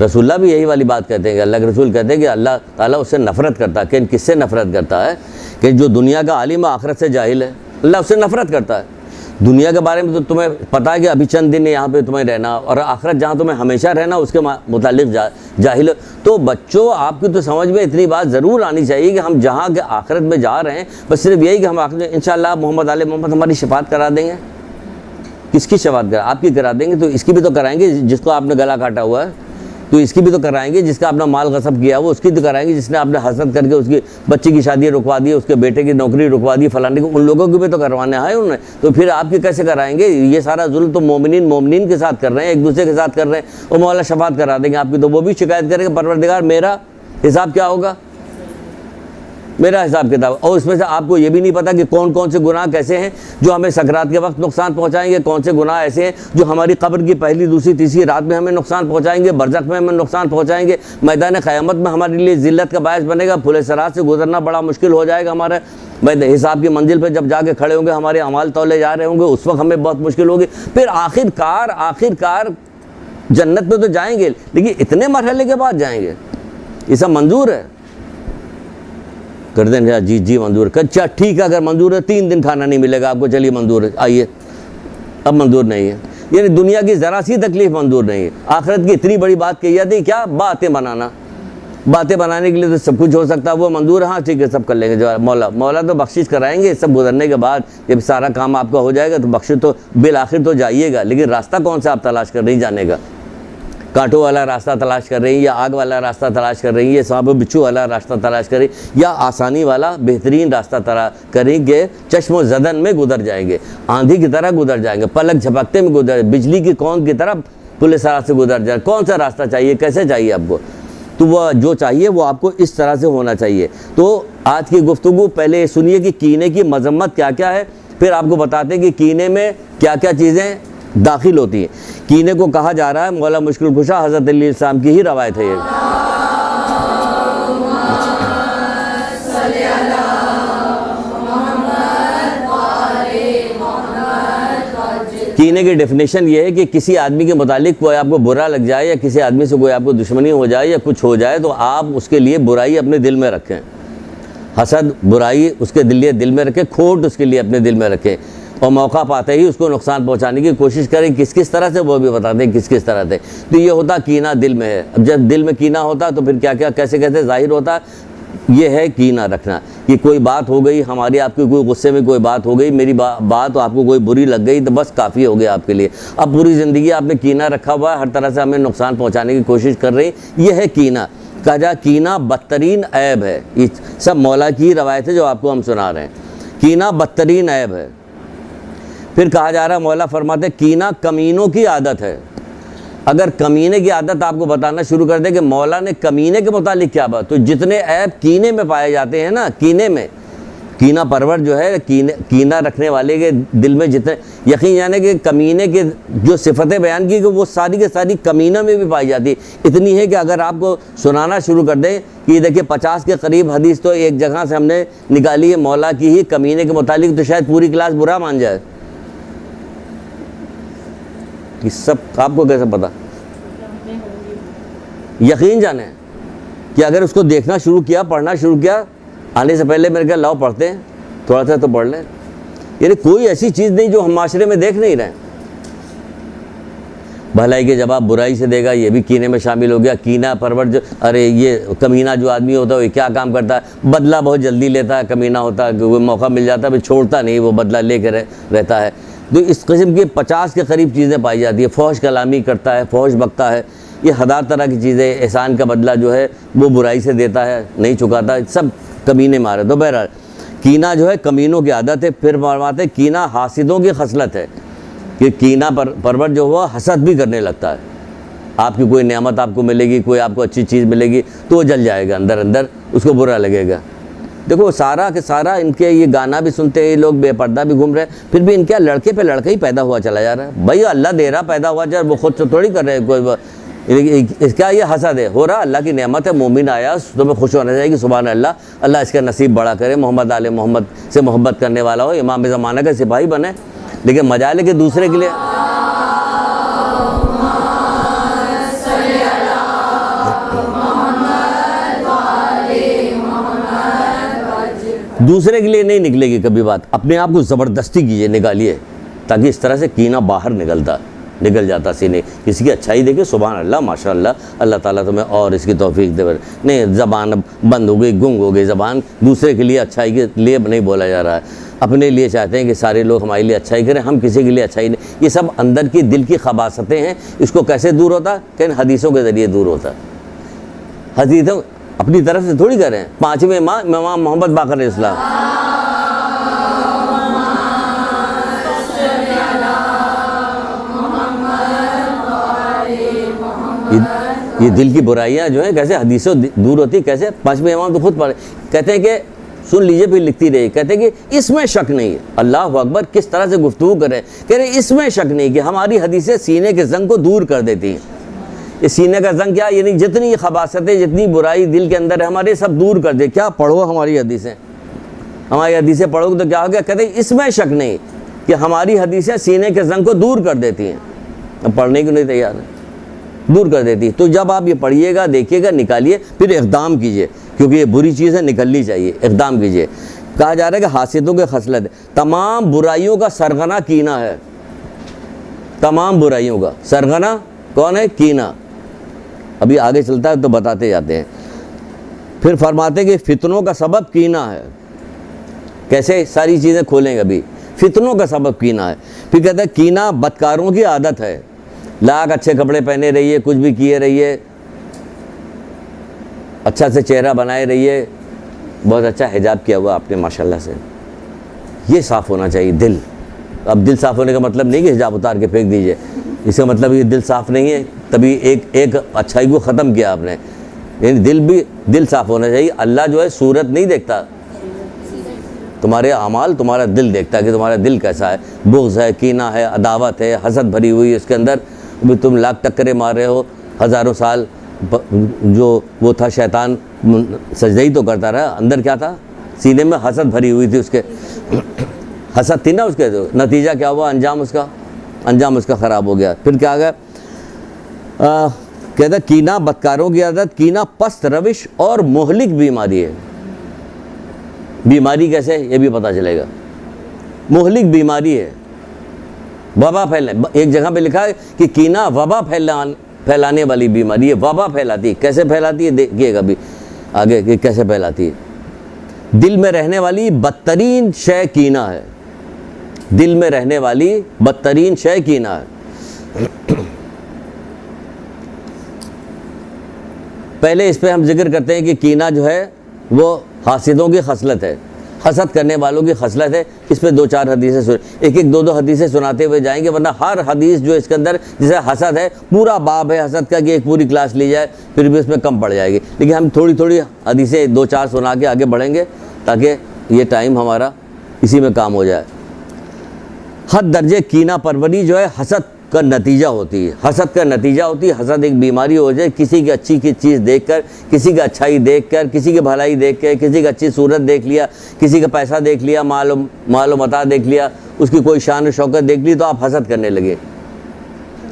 رسول اللہ بھی یہی والی بات کہتے ہیں کہ اللہ کے رسول کہتے ہیں کہ اللہ تعالیٰ اس سے نفرت کرتا ہے. کہ کس سے نفرت کرتا ہے؟ کہ جو دنیا کا عالم ہے آخرت سے جاہل ہے, اللہ اس سے نفرت کرتا ہے. دنیا کے بارے میں تو تمہیں پتہ ہے کہ ابھی چند دن یہاں پہ تمہیں رہنا, اور آخرت جہاں تمہیں ہمیشہ رہنا اس کے متعلق جاہل. تو بچوں آپ کی تو سمجھ میں اتنی بات ضرور آنی چاہیے کہ ہم جہاں کے آخرت میں جا رہے ہیں بس صرف یہی کہ ہم آخرت میں انشاءاللہ محمد آل محمد ہماری شفاعت کرا دیں گے. کس کی شفاعت آپ کی کرا دیں گے؟ تو اس کی بھی تو کرائیں گے جس کو آپ نے گلا کاٹا ہوا ہے, تو اس کی بھی تو کرائیں گے. جس کا اپنا مال غصب کیا وہ اس کی تو کرائیں گے. جس نے آپ نے حسد کر کے اس کی بچی کی شادی رکوا دی, اس کے بیٹے کی نوکری رکوا دی, فلانے کو, ان لوگوں کی بھی تو کروانے ہیں انہوں نے. تو پھر آپ کی کیسے کرائیں گے؟ یہ سارا ظلم تو مومنین کے ساتھ کر رہے ہیں, ایک دوسرے کے ساتھ کر رہے ہیں. اور مولا شفاعت کرا دیں گے آپ کی. تو وہ بھی شکایت کریں گے پروردگار میرا حساب کیا ہوگا, میرا حساب کتاب. اور اس میں سے آپ کو یہ بھی نہیں پتا کہ کون کون سے گناہ کیسے ہیں جو ہمیں سکرات کے وقت نقصان پہنچائیں گے, کون سے گناہ ایسے ہیں جو ہماری قبر کی پہلی دوسری تیسری رات میں ہمیں نقصان پہنچائیں گے, برزخ میں ہمیں نقصان پہنچائیں گے, میدان قیامت میں ہمارے لیے ذلت کا باعث بنے گا, پھلے صراط سے گزرنا بڑا مشکل ہو جائے گا ہمارا. حساب کی منزل پہ جب جا کے کھڑے ہوں گے, ہمارے اعمال تولے جا رہے ہوں گے, اس وقت ہمیں بہت مشکل ہوگی. پھر آخر کار جنت میں تو جائیں گے, لیکن اتنے مرحلے کے بعد جائیں گے. یہ سب منظور ہے؟ کر دیں جی منظور ہے. اچھا ٹھیک ہے, اگر منظور ہے 3 دن کھانا نہیں ملے گا آپ کو, چلیے منظور ہے, آئیے. اب منظور نہیں ہے, یعنی دنیا کی ذرا سی تکلیف منظور نہیں ہے. آخرت کی اتنی بڑی بات کہی جاتی ہے, کیا باتیں بنانا. باتیں بنانے کے لیے تو سب کچھ ہو سکتا ہے. وہ منظور ہے, ہاں ٹھیک ہے سب کر لیں گے. جو مولا تو بخشش کرائیں گے. سب گزرنے کے بعد جب سارا کام آپ کا ہو جائے گا تو بخشش تو بالآخر تو جائیے گا, لیکن راستہ کون سا آپ تلاش کر رہی جانے کا؟ کانٹوں والا راستہ تلاش کر رہی ہیں, یا آگ والا راستہ تلاش کر رہی ہیں, یا سانپ بچھو والا راستہ تلاش کر رہی ہیں, یا آسانی والا بہترین راستہ تلاش کریں گے؟ چشم و زدن میں گزر جائیں گے, آندھی کی طرح گزر جائیں گے, پلک جھپکتے میں گزر, بجلی کی کون کی طرح پولیس صراط سے گزر جائیں. کون سا راستہ چاہیے, کیسے چاہیے آپ کو؟ تو وہ جو چاہیے وہ آپ کو اس طرح سے ہونا چاہیے. تو آج کی گفتگو پہلے یہ سنیے کہ کینے کی مذمت کیا کیا ہے, پھر آپ کو بتاتے ہیں کہ کینے میں کیا کیا چیزیں داخل ہوتی ہیں. کینے کو کہا جا رہا ہے, مولا مشکل کشا حضرت علیہ السلام کی ہی روایت ہے یہ. کینے کی ڈیفینیشن یہ ہے کہ کسی آدمی کے متعلق کوئی آپ کو برا لگ جائے, یا کسی آدمی سے کوئی آپ کو دشمنی ہو جائے, یا کچھ ہو جائے, تو آپ اس کے لیے برائی اپنے دل میں رکھیں. حسد, برائی اس کے دل میں رکھیں, کھوٹ اس کے لیے اپنے دل میں رکھیں, اور موقع پاتے ہی اس کو نقصان پہنچانے کی کوشش کریں. کس طرح سے وہ بھی بتاتے ہیں کس طرح سے. تو یہ ہوتا کینہ دل میں ہے. اب جب دل میں کینہ ہوتا تو پھر کیا کیسے ظاہر ہوتا. یہ ہے کینہ رکھنا. کہ کوئی بات ہو گئی ہماری, آپ کی کوئی غصے میں کوئی بات ہو گئی, میری بات تو آپ کو کوئی بری لگ گئی, تو بس کافی ہو گیا آپ کے لیے. اب پوری زندگی آپ نے کینہ رکھا ہوا ہے, ہر طرح سے ہمیں نقصان پہنچانے کی کوشش کر رہی. یہ ہے کینہ. کہا جا کینہ بدترین عیب ہے. یہ سب مولا کی روایت ہے جو آپ کو ہم سنا رہے ہیں. کینہ بدترین عیب ہے. پھر کہا جا رہا ہے, مولا فرماتے کینہ کمینوں کی عادت ہے. اگر کمینے کی عادت آپ کو بتانا شروع کر دے کہ مولا نے کمینے کے متعلق کیا بات, تو جتنے عیب کینے میں پائے جاتے ہیں نا, کینے میں, کینہ پرور جو ہے, کینہ رکھنے والے کے دل میں جتنے, یقین جانے کہ کمینے کے جو صفتیں بیان کی کہ وہ ساری کے ساری کمینہ میں بھی پائی جاتی ہے. اتنی ہے کہ اگر آپ کو سنانا شروع کر دیں کہ دیکھیں 50 کے قریب حدیث تو ایک جگہ سے ہم نے نکالی ہے مولا کی ہی کمینے کے متعلق, تو شاید پوری کلاس برا مان جائے. کہ سب آپ کو کیسے پتا؟ یقین جانے کہ اگر اس کو دیکھنا شروع کیا، پڑھنا شروع کیا، آنے سے پہلے میرے کہا لاؤ پڑھتے ہیں تھوڑا سا تو پڑھ لیں. یعنی کوئی ایسی چیز نہیں جو ہم معاشرے میں دیکھ نہیں رہے. بھلائی کے جواب برائی سے دے گا، یہ بھی کینے میں شامل ہو گیا. کینہ پرور جو، ارے یہ کمینہ جو آدمی ہوتا ہے وہ کیا کام کرتا ہے؟ بدلہ بہت جلدی لیتا ہے، کمینہ ہوتا ہے کہ وہ موقع مل جاتا ہے پھر چھوڑتا نہیں، وہ بدلہ لے کے رہتا ہے. تو اس قسم کی 50 کے قریب چیزیں پائی جاتی ہیں. فحش کلامی کرتا ہے، فحش بکتا ہے، یہ ہزار طرح کی چیزیں. احسان کا بدلہ جو ہے وہ برائی سے دیتا ہے، نہیں چکاتا، سب کمینے مارے. تو بہرحال کینہ جو ہے کمینوں کی عادت ہے. پھر فرماتے ہیں کینہ حاسدوں کی خصلت ہے کہ کینہ پرور جو ہوا حسد بھی کرنے لگتا ہے. آپ کی کوئی نعمت آپ کو ملے گی، کوئی آپ کو اچھی چیز ملے گی تو وہ جل جائے گا اندر اندر، اس کو برا لگے گا. دیکھو سارا کے سارا ان کے یہ گانا بھی سنتے ہیں، یہ لوگ بے پردہ بھی گھوم رہے ہیں، پھر بھی ان کے لڑکے پہ لڑکا ہی پیدا ہوا چلا جا رہا ہے. بھائی اللہ دے رہا پیدا ہوا جا رہا، وہ خود سے تھوڑی کر رہے ہیں. کوئی اس کا یہ حسد ہے، ہو رہا اللہ کی نعمت ہے. مومن آیا تو میں خوش ہونا چاہیے کہ سبحان اللہ، اللہ اس کا نصیب بڑا کرے، محمد آل محمد سے محبت کرنے والا ہو، امام زمانہ کا سپاہی بنے. لیکن مجال ہے کہ دوسرے کے لیے نہیں نکلے گی کبھی بات. اپنے آپ کو زبردستی کیجیے، نکالیے، تاکہ اس طرح سے کینہ باہر نکل جاتا سینے. کسی کی اچھائی دیکھے سبحان اللہ ماشاء اللہ، اللہ تعالیٰ تمہیں اور اس کی توفیق دے. نہیں زبان بند ہو گئی، گنگ ہو گئی زبان. دوسرے کے لیے اچھائی کے لیے نہیں بولا جا رہا ہے، اپنے لیے چاہتے ہیں کہ سارے لوگ ہمارے لیے اچھائی کریں، ہم کسی کے لیے اچھائی نہیں. یہ سب اندر کی دل کی خباثتیں ہیں. اس کو کیسے دور ہوتا؟ کہ حدیثوں کے ذریعے دور ہوتا. حدیثوں اپنی طرف سے تھوڑی کریں. 5ویں امام محمد باقر علیہ السلام، یہ دل کی برائیاں جو ہیں کیسے حدیثوں دور ہوتی. کیسے؟ 5ویں امام تو خود پڑھے، کہتے ہیں کہ سن لیجئے پھر لکھتی رہی، کہتے ہیں کہ اس میں شک نہیں ہے. اللہ اکبر، کس طرح سے گفتگو کرے. کہہ رہے اس میں شک نہیں کہ ہماری حدیثیں سینے کے زنگ کو دور کر دیتی ہیں. یہ سینے کا زنگ کیا؟ یعنی جتنی خباثتیں، جتنی برائی دل کے اندر ہے ہمارے، سب دور کر دے. کیا پڑھو ہماری حدیثیں، ہماری حدیثیں پڑھو گے تو کیا ہو گیا؟ کہتے ہیں اس میں شک نہیں کہ ہماری حدیثیں سینے کے زنگ کو دور کر دیتی ہیں. اب پڑھنے کو نہیں تیار ہے، دور کر دیتی. تو جب آپ یہ پڑھیے گا، دیکھیے گا، نکالیے، پھر اقدام کیجیے، کیونکہ یہ بری چیز ہے، نکلنی چاہیے. اقدام کیجیے. کہا جا رہا ہے کہ حاسدوں کے خصلت ہے. تمام برائیوں کا سرغنہ کینہ ہے. تمام برائیوں کا سرغنہ کون ہے؟ کینہ. ابھی آگے چلتا ہے تو بتاتے جاتے ہیں. پھر فرماتے ہیں کہ فتنوں کا سبب کینہ ہے. کیسے؟ ساری چیزیں کھولیں گے ابھی. فتنوں کا سبب کینہ ہے. پھر کہتا ہے کینہ بدکاروں کی عادت ہے. لاکھ اچھے کپڑے پہنے رہیے، کچھ بھی کیے رہیے، اچھا سے چہرہ بنائے رہیے، بہت اچھا حجاب کیا ہوا آپ نے ماشاءاللہ سے. یہ صاف ہونا چاہیے دل. اب دل صاف ہونے کا مطلب نہیں کہ حجاب اتار کے پھینک دیجئے، اس کا مطلب یہ دل صاف نہیں ہے، تبھی ایک اچھائی کو ختم کیا آپ نے. یعنی دل صاف ہونا چاہیے. اللہ جو ہے صورت نہیں دیکھتا، تمہارے اعمال تمہارا دل دیکھتا ہے کہ تمہارا دل کیسا ہے. بغض ہے، کینہ ہے، عداوت ہے، حسد بھری ہوئی اس کے اندر. بھی تم لاکھ ٹکرے مار رہے ہو ہزاروں سال، جو وہ تھا شیطان سجدہ ہی تو کرتا رہا. اندر کیا تھا؟ سینے میں حسد بھری ہوئی تھی. اس کے حسد تھی نا، اس کے نتیجہ کیا ہوا؟ انجام اس کا خراب ہو گیا. پھر کیا گیا؟ کہتا کینہ بدکاروں کی عادت، کینہ پست روش اور مہلک بیماری ہے. بیماری کیسے؟ یہ بھی پتہ چلے گا. مہلک بیماری ہے، وبا ایک جگہ پہ لکھا ہے کہ کینہ وبا پھیلانے والی بیماری ہے. وبا پھیلاتی ہے. کیسے پھیلاتی ہے دیکھیے گا بھی آگے کہ کیسے پھیلاتی ہے. دل میں رہنے والی بدترین شے کینہ ہے. دل میں رہنے والی بدترین شے کینہ ہے. پہلے اس پہ ہم ذکر کرتے ہیں کہ کینہ جو ہے وہ حاسدوں کی خصلت ہے، حسد کرنے والوں کی خصلت ہے. اس پہ 2-4 حدیثیں ایک 2 حدیثیں سناتے ہوئے جائیں گے، ورنہ ہر حدیث جو اس کے اندر جیسے حسد ہے، پورا باب ہے حسد کا کہ ایک پوری کلاس لی جائے پھر بھی اس میں کم پڑ جائے گی. لیکن ہم تھوڑی حدیثیں 2-4 سنا کے آگے بڑھیں گے تاکہ یہ ٹائم ہمارا اسی میں کام ہو جائے. حد درجے کینہ پروری جو ہے حسد کا نتیجہ ہوتی ہے. حسد کا نتیجہ ہوتی ہے. حسد ایک بیماری ہو جائے، کسی کی اچھی کی چیز دیکھ کر، کسی کی اچھائی دیکھ کر، کسی کی بھلائی دیکھ کے، کسی کی اچھی صورت دیکھ لیا، کسی کا پیسہ دیکھ لیا، مال و متاع دیکھ لیا، اس کی کوئی شان و شوکت دیکھ لی تو آپ حسد کرنے لگے.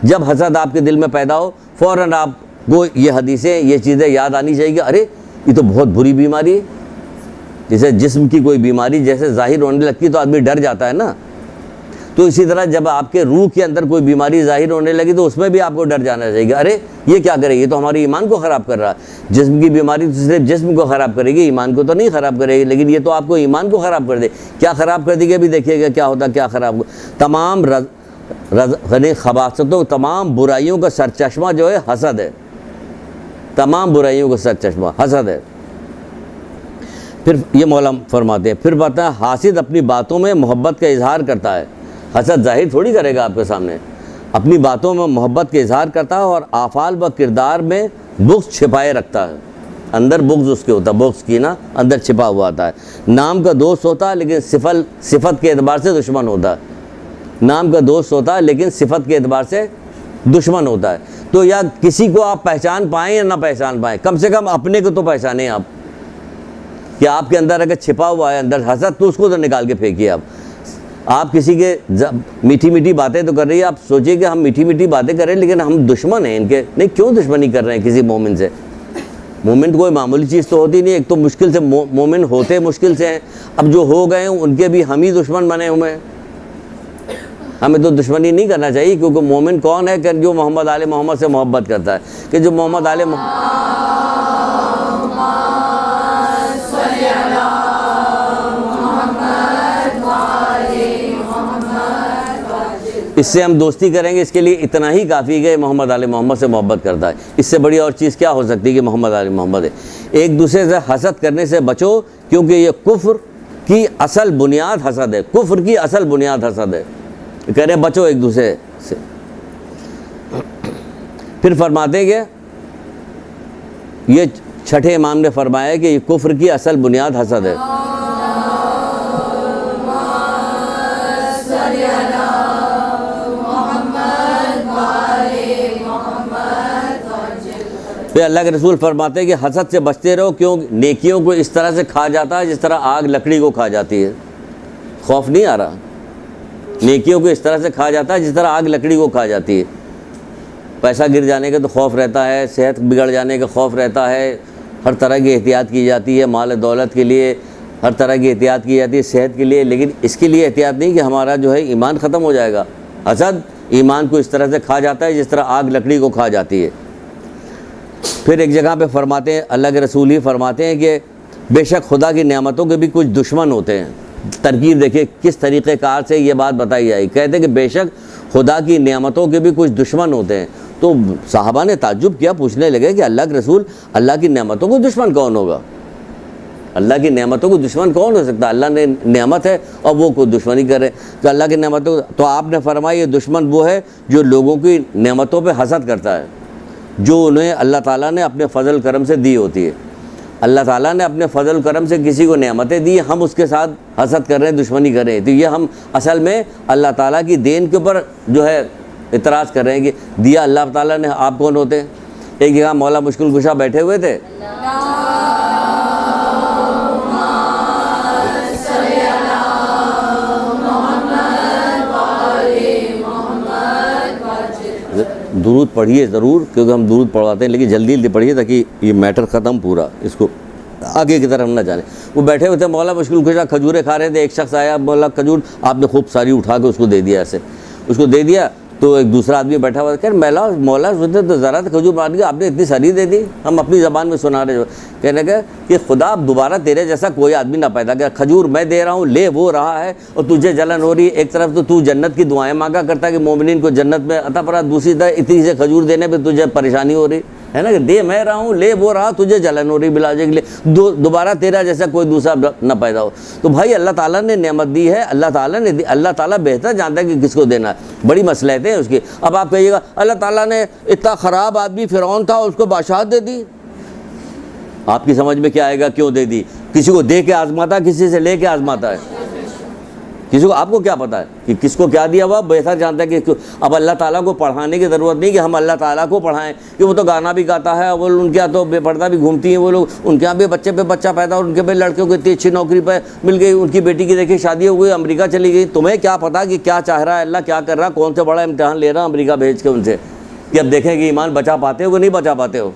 جب حسد آپ کے دل میں پیدا ہو فوراً آپ کو یہ حدیثیں یہ چیزیں یاد آنی چاہیے کہ ارے یہ تو بہت بری بیماری ہے. جیسے جسم کی کوئی بیماری جیسے ظاہر ہونے لگتی ہے تو آدمی ڈر جاتا ہے نا, تو اسی طرح جب آپ کے روح کے اندر کوئی بیماری ظاہر ہونے لگی تو اس میں بھی آپ کو ڈر جانا چاہیے کہ ارے یہ کیا کرے, یہ تو ہماری ایمان کو خراب کر رہا ہے. جسم کی بیماری تو صرف جسم کو خراب کرے گی, ایمان کو تو نہیں خراب کرے گی, لیکن یہ تو آپ کو ایمان کو خراب کر دے. کیا خراب کر دے گی ابھی دیکھیے گا کیا ہوتا, کیا خراب. تمام خباثتوں تمام برائیوں کا سرچشمہ جو ہے حسد ہے. تمام برائیوں کا سرچشمہ حسد ہے. پھر یہ مولا فرماتے ہیں, پھر بتا حاسد اپنی باتوں میں محبت کا اظہار کرتا ہے. حسد ظاہر تھوڑی کرے گا آپ کے سامنے, اپنی باتوں میں محبت کا اظہار کرتا ہے اور افعال و کردار میں بغض چھپائے رکھتا ہے. اندر بغض اس کے ہوتا ہے, بغض کی نا اندر چھپا ہوا آتا ہے. نام کا دوست ہوتا ہے لیکن صفت کے اعتبار سے دشمن ہوتا ہے. نام کا دوست ہوتا ہے لیکن صفت کے اعتبار سے دشمن ہوتا ہے. تو یا کسی کو آپ پہچان پائیں یا نہ پہچان پائیں, کم سے کم اپنے کو تو پہچانیں آپ, کہ آپ کے اندر اگر چھپا ہوا ہے اندر حسد تو اس کو تو نکال کے پھینکیے. آپ کسی کے میٹھی میٹھی باتیں تو کر رہی ہے, آپ سوچیے کہ ہم میٹھی میٹھی باتیں کر رہے ہیں لیکن ہم دشمن ہیں ان کے. نہیں, کیوں دشمنی کر رہے ہیں کسی مومن سے؟ مومن کوئی معمولی چیز تو ہوتی نہیں. ایک تو مشکل سے مومن ہوتے مشکل سے ہیں, اب جو ہو گئے ہیں ان کے بھی ہم ہی دشمن بنے ہوئے ہیں. ہمیں تو دشمنی نہیں کرنا چاہیے, کیونکہ مومن کون ہے کہ جو محمد آل محمد سے محبت کرتا ہے, کہ جو محمد آل اس سے ہم دوستی کریں گے, اس کے لیے اتنا ہی کافی ہے محمد آل محمد سے محبت کرتا ہے. اس سے بڑی اور چیز کیا ہو سکتی ہے کہ محمد آل محمد ہے. ایک دوسرے سے حسد کرنے سے بچو, کیونکہ یہ کفر کی اصل بنیاد حسد ہے. کفر کی اصل بنیاد حسد ہے. کہہ رہے بچو ایک دوسرے سے. پھر فرماتے ہیں کہ یہ چھٹے امام نے فرمایا کہ یہ کفر کی اصل بنیاد حسد ہے. پھر اللہ کے رسول فرماتے ہیں کہ حسد سے بچتے رہو, کیوں نیکیوں کو اس طرح سے کھا جاتا ہے جس طرح آگ لکڑی کو کھا جاتی ہے. خوف نہیں آ رہا؟ نیکیوں کو اس طرح سے کھا جاتا ہے جس طرح آگ لکڑی کو کھا جاتی ہے. پیسہ گر جانے کا تو خوف رہتا ہے, صحت بگڑ جانے کا خوف رہتا ہے, ہر طرح کی احتیاط کی جاتی ہے, مال دولت کے لیے ہر طرح کی احتیاط کی جاتی ہے, صحت کے لیے, لیکن اس کے لیے احتیاط نہیں کہ ہمارا جو ہے ایمان ختم ہو جائے گا. حسد ایمان کو اس طرح سے کھا جاتا ہے جس طرح آگ لکڑی کو کھا جاتی ہے. پھر ایک جگہ پہ فرماتے ہیں, اللہ کے رسول ہی فرماتے ہیں کہ بے شک خدا کی نعمتوں کے بھی کچھ دشمن ہوتے ہیں. ترکیب دیکھیں کس طریقہ کار سے یہ بات بتائی جائے. کہتے ہیں کہ بے شک خدا کی نعمتوں کے بھی کچھ دشمن ہوتے ہیں. تو صحابہ نے تعجب کیا, پوچھنے لگے کہ اللہ کے رسول, اللہ کی نعمتوں کو دشمن کون ہوگا؟ اللہ کی نعمتوں کو دشمن کون ہو سکتا ہے؟ اللہ نے نعمت ہے اور وہ کوئی دشمنی کر رہے کہ اللہ کی نعمتوں. تو آپ نے فرمایا یہ دشمن وہ ہے جو لوگوں کی نعمتوں پہ حسد کرتا ہے, جو انہیں اللہ تعالیٰ نے اپنے فضل کرم سے دی ہوتی ہے. اللہ تعالیٰ نے اپنے فضل کرم سے کسی کو نعمتیں دی, ہم اس کے ساتھ حسد کر رہے ہیں, دشمنی کر رہے ہیں. تو یہ ہم اصل میں اللہ تعالیٰ کی دین کے اوپر جو ہے اعتراض کر رہے ہیں کہ دیا اللہ تعالیٰ نے, آپ کون ہوتے ہیں؟ ایک جگہ مولا مشکل کشا بیٹھے ہوئے تھے, درود پڑھیے ضرور, کیونکہ ہم درود پڑھواتے ہیں, لیکن جلدی جلدی پڑھیے تاکہ یہ میٹر ختم پورا, اس کو آگے کی طرف نہ جانے. وہ بیٹھے ہوئے تھے, مولا مشکل کشا کھجوریں کھا رہے تھے. ایک شخص آیا, مولا کھجور آپ نے خوب ساری اٹھا کے اس کو دے دیا, ایسے اس کو دے دیا. تو ایک دوسرا آدمی بیٹھا ہوا تھا, کہ مولا سنتے تو ذرا تو کھجور مار دیا, آپ نے اتنی ساری دے دی, ہم اپنی زبان میں سنا رہے. کہنے کا کہ خدا اب دوبارہ تیرے جیسا کوئی آدمی نہ پیدا کر, کھجور میں دے رہا ہوں, لے وہ رہا ہے, اور تجھے جلن ہو رہی ہے. ایک طرف تو جنت کی دعائیں مانگا کرتا ہے کہ مومنین کو جنت میں عطا فرما, دوسری طرف اتنی سے کھجور دینے پہ تجھے پریشانی ہو رہی ہے نا, کہ دے میں رہا ہوں, لے وہ رہا, تجھے جلن ہو رہی بلاجے کے لیے, دوبارہ تیرا جیسا کوئی دوسرا نہ پیدا ہو. تو بھائی اللہ تعالیٰ نے نعمت دی ہے, اللہ تعالیٰ نے دی, اللہ تعالیٰ بہتر جانتا ہے کہ کس کو دینا ہے. بڑی مصلحتیں ہیں اس کی. اب آپ کہیے گا اللہ تعالیٰ نے اتنا خراب آدمی فرعون تھا, اس کو بادشاہت دے دی. آپ کی سمجھ میں کیا آئے گا, کیوں دے دی؟ کسی کو دے کے آزماتا, کسی سے لے کے آزماتا ہے. کسی کو آپ کو کیا پتہ ہے کہ کس کو کیا دیا ہوا؟ بہتر جانتا ہے کہ اب اللہ تعالیٰ کو پڑھانے کی ضرورت نہیں کہ ہم اللہ تعالیٰ کو پڑھائیں کہ وہ تو گانا بھی گاتا ہے، وہ ان کے یہاں تو بے پردہ بھی گھومتی ہیں وہ لوگ، ان کے یہاں بھی بچے پہ بچہ پیدا اور ان کے پہ لڑکیوں کو اتنی اچھی نوکری پہ مل گئی، ان کی بیٹی کی دیکھیے شادی ہو گئی، امریکہ چلی گئی۔ تمہیں کیا پتہ کہ کیا چاہ رہا ہے اللہ، کیا کر رہا ہے، کون سے بڑا امتحان لے رہا ہے امریکہ بھیج کے ان سے، کہ اب دیکھیں کہ ایمان بچا پاتے ہو کہ نہیں بچا پاتے ہو،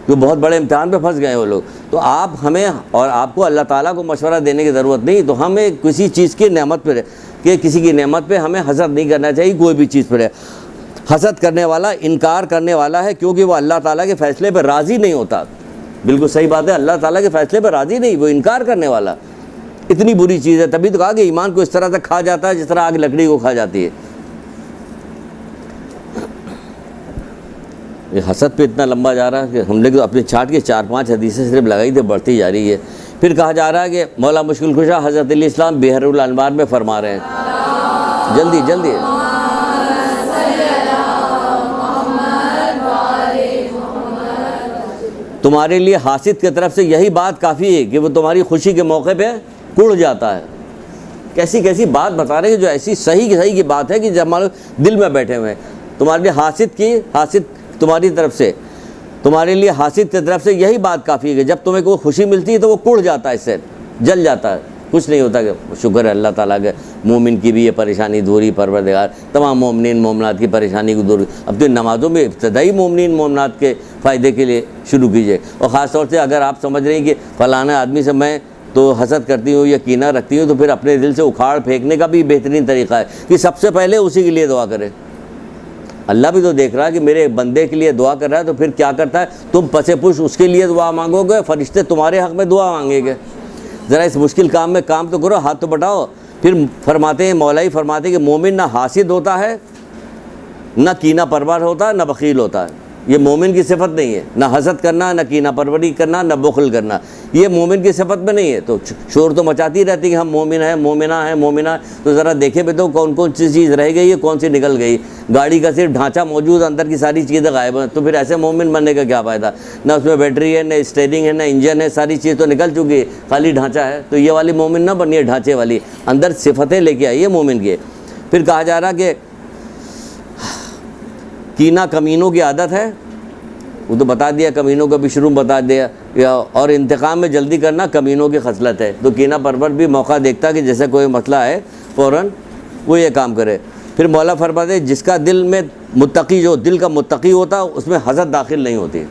تو بہت بڑے امتحان پہ پھنس گئے وہ لوگ۔ تو آپ ہمیں اور آپ کو اللہ تعالیٰ کو مشورہ دینے کی ضرورت نہیں، تو ہمیں کسی چیز کی نعمت پہ کہ کسی کی نعمت پہ ہمیں حسد نہیں کرنا چاہیے، کوئی بھی چیز پہ حسد کرنے والا انکار کرنے والا ہے، کیونکہ وہ اللہ تعالیٰ کے فیصلے پہ راضی نہیں ہوتا۔ بالکل صحیح بات ہے، اللہ تعالیٰ کے فیصلے پہ راضی نہیں، وہ انکار کرنے والا اتنی بری چیز ہے۔ تبھی تو کہا کہ ایمان کو اس طرح سے کھا جاتا ہے جس طرح آگ لکڑی کو کھا جاتی ہے۔ یہ حسد پہ اتنا لمبا جا رہا ہے کہ ہم نے تو اپنی چھاٹ کے 4-5 حدیثیں صرف لگائی تھی، بڑھتی جا رہی ہے۔ پھر کہا جا رہا ہے کہ مولا مشکل کشا حضرت علی السلام بحر الانوار میں فرما رہے ہیں، جلدی جلدی، تمہارے لیے حاسد کی طرف سے یہی بات کافی ہے کہ وہ تمہاری خوشی کے موقع پہ کڑ جاتا ہے۔ کیسی کیسی بات بتا رہے ہیں جو ایسی صحیح کی بات ہے کہ جب ہمارے دل میں بیٹھے ہوئے ہیں۔ تمہارے لیے حاسد تمہاری طرف سے، تمہارے لیے حاسد کی طرف سے یہی بات کافی ہے کہ جب تمہیں کوئی خوشی ملتی ہے تو وہ کڑ جاتا ہے، اس سے جل جاتا ہے، کچھ نہیں ہوتا۔ کہ شکر ہے اللہ تعالیٰ کے، مومن کی بھی یہ پریشانی دور ہی، پروردگار تمام مومنین مومنات کی پریشانی کو دور۔ اب تو نمازوں میں ابتدائی مومنین مومنات کے فائدے کے لیے شروع کیجیے، اور خاص طور سے اگر آپ سمجھ رہے ہیں کہ فلانا آدمی سے میں تو حسد کرتی ہوں یا کینہ رکھتی ہوں، تو پھر اپنے دل سے اکھاڑ پھینکنے کا بھی بہترین طریقہ ہے کہ سب سے پہلے اسی کے لیے دعا کریں۔ اللہ بھی تو دیکھ رہا ہے کہ میرے بندے کے لیے دعا کر رہا ہے، تو پھر کیا کرتا ہے؟ تم پسے پش اس کے لیے دعا مانگو گے، فرشتے تمہارے حق میں دعا مانگیں گے۔ ذرا اس مشکل کام میں کام تو کرو، ہاتھ تو بٹاؤ۔ پھر فرماتے ہیں مولا ہی فرماتے ہیں کہ مومن نہ حاسد ہوتا ہے، نہ کینہ پرور ہوتا ہے، نہ بخیل ہوتا ہے۔ یہ مومن کی صفت نہیں ہے، نہ حسد کرنا، نہ کینہ پروری کرنا، نہ بخل کرنا، یہ مومن کی صفت میں نہیں ہے۔ تو شور تو مچاتی رہتی کہ ہم مومن ہیں، مومنہ ہیں، مومنہ ہیں، تو ذرا دیکھے بھی تو کون کون سی چیز رہ گئی ہے، کون سی نکل گئی۔ گاڑی کا صرف ڈھانچہ موجود، اندر کی ساری چیزیں غائب ہیں، تو پھر ایسے مومن بننے کا کیا فائدہ؟ نہ اس میں بیٹری ہے، نہ اسٹیئرنگ ہے، نہ انجن ہے، ساری چیز تو نکل چکی ہے، خالی ڈھانچہ ہے۔ تو یہ والی مومن نہ بنیے، ڈھانچے والی، اندر صفتیں لے کے آئیے مومن کے۔ پھر کہا جا رہا کہ کینہ کمینوں کی عادت ہے، وہ تو بتا دیا، کمینوں کا بھی شروع بتا دیا، اور انتقام میں جلدی کرنا کمینوں کی خصلت ہے۔ تو کینہ پرور بھی موقع دیکھتا کہ جیسے کوئی مسئلہ ہے فوراً وہ یہ کام کرے۔ پھر مولا فرماتے جس کا دل میں متقی، جو دل کا متقی ہوتا اس میں حسد داخل نہیں ہوتی۔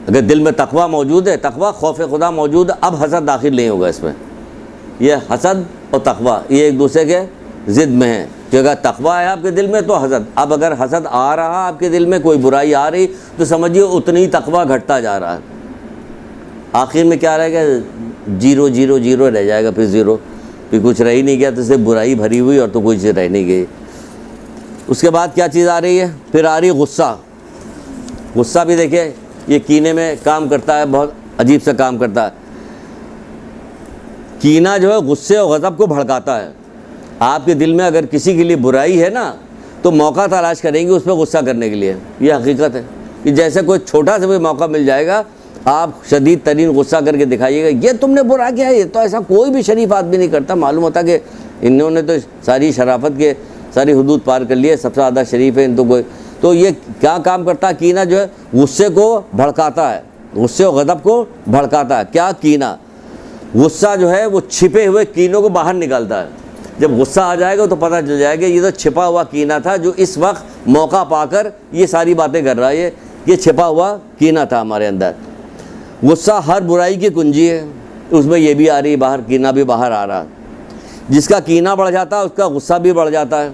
اگر دل میں تقویٰ موجود ہے، تقویٰ خوف خدا موجود ہے، اب حسد داخل نہیں ہوگا اس میں۔ یہ حسد اور تقویٰ یہ ایک دوسرے کے ضد میں ہیں، کہ اگر تقویٰ ہے آپ کے دل میں تو حسد، اب اگر حسد آ رہا آپ کے دل میں، کوئی برائی آ رہی، تو سمجھیے اتنی تقویٰ گھٹتا جا رہا ہے، آخر میں کیا رہے گا؟ 0 0 0 رہ جائے گا، پھر 0، پھر کچھ رہ ہی نہیں گیا، تو صرف برائی بھری ہوئی اور تو کچھ رہ نہیں گئی۔ اس کے بعد کیا چیز آ رہی ہے؟ پھر آ رہی غصہ۔ غصہ بھی دیکھیں یہ کینے میں کام کرتا ہے، بہت عجیب سے کام کرتا ہے۔ کینہ جو ہے غصے اور غضب کو بھڑکاتا ہے۔ آپ کے دل میں اگر کسی کے لیے برائی ہے نا، تو موقع تلاش کریں گے اس پہ غصہ کرنے کے لیے۔ یہ حقیقت ہے کہ جیسے کوئی چھوٹا سا بھی موقع مل جائے گا، آپ شدید ترین غصہ کر کے دکھائیے گا، یہ تم نے برا کیا ہے، یہ تو ایسا کوئی بھی شریف آدمی نہیں کرتا۔ معلوم ہوتا کہ انہوں نے تو ساری شرافت کے ساری حدود پار کر لی ہے، سب سے زیادہ شریف ہے ان تو کوئی۔ تو یہ کیا کام کرتا ہے؟ کینہ جو ہے غصے کو بھڑکاتا ہے، غصے و غضب کو بھڑکاتا ہے۔ کیا کینہ؟ غصہ جو ہے وہ چھپے ہوئے کینوں کو باہر نکالتا ہے۔ جب غصہ آ جائے گا تو پتہ چل جائے گا یہ تو چھپا ہوا کینہ تھا، جو اس وقت موقع پا کر یہ ساری باتیں کر رہا ہے، یہ چھپا ہوا کینہ تھا ہمارے اندر۔ غصہ ہر برائی کی کنجی ہے، اس میں یہ بھی آ رہی باہر، کینہ بھی باہر آ رہا۔ جس کا کینہ بڑھ جاتا ہے اس کا غصہ بھی بڑھ جاتا ہے۔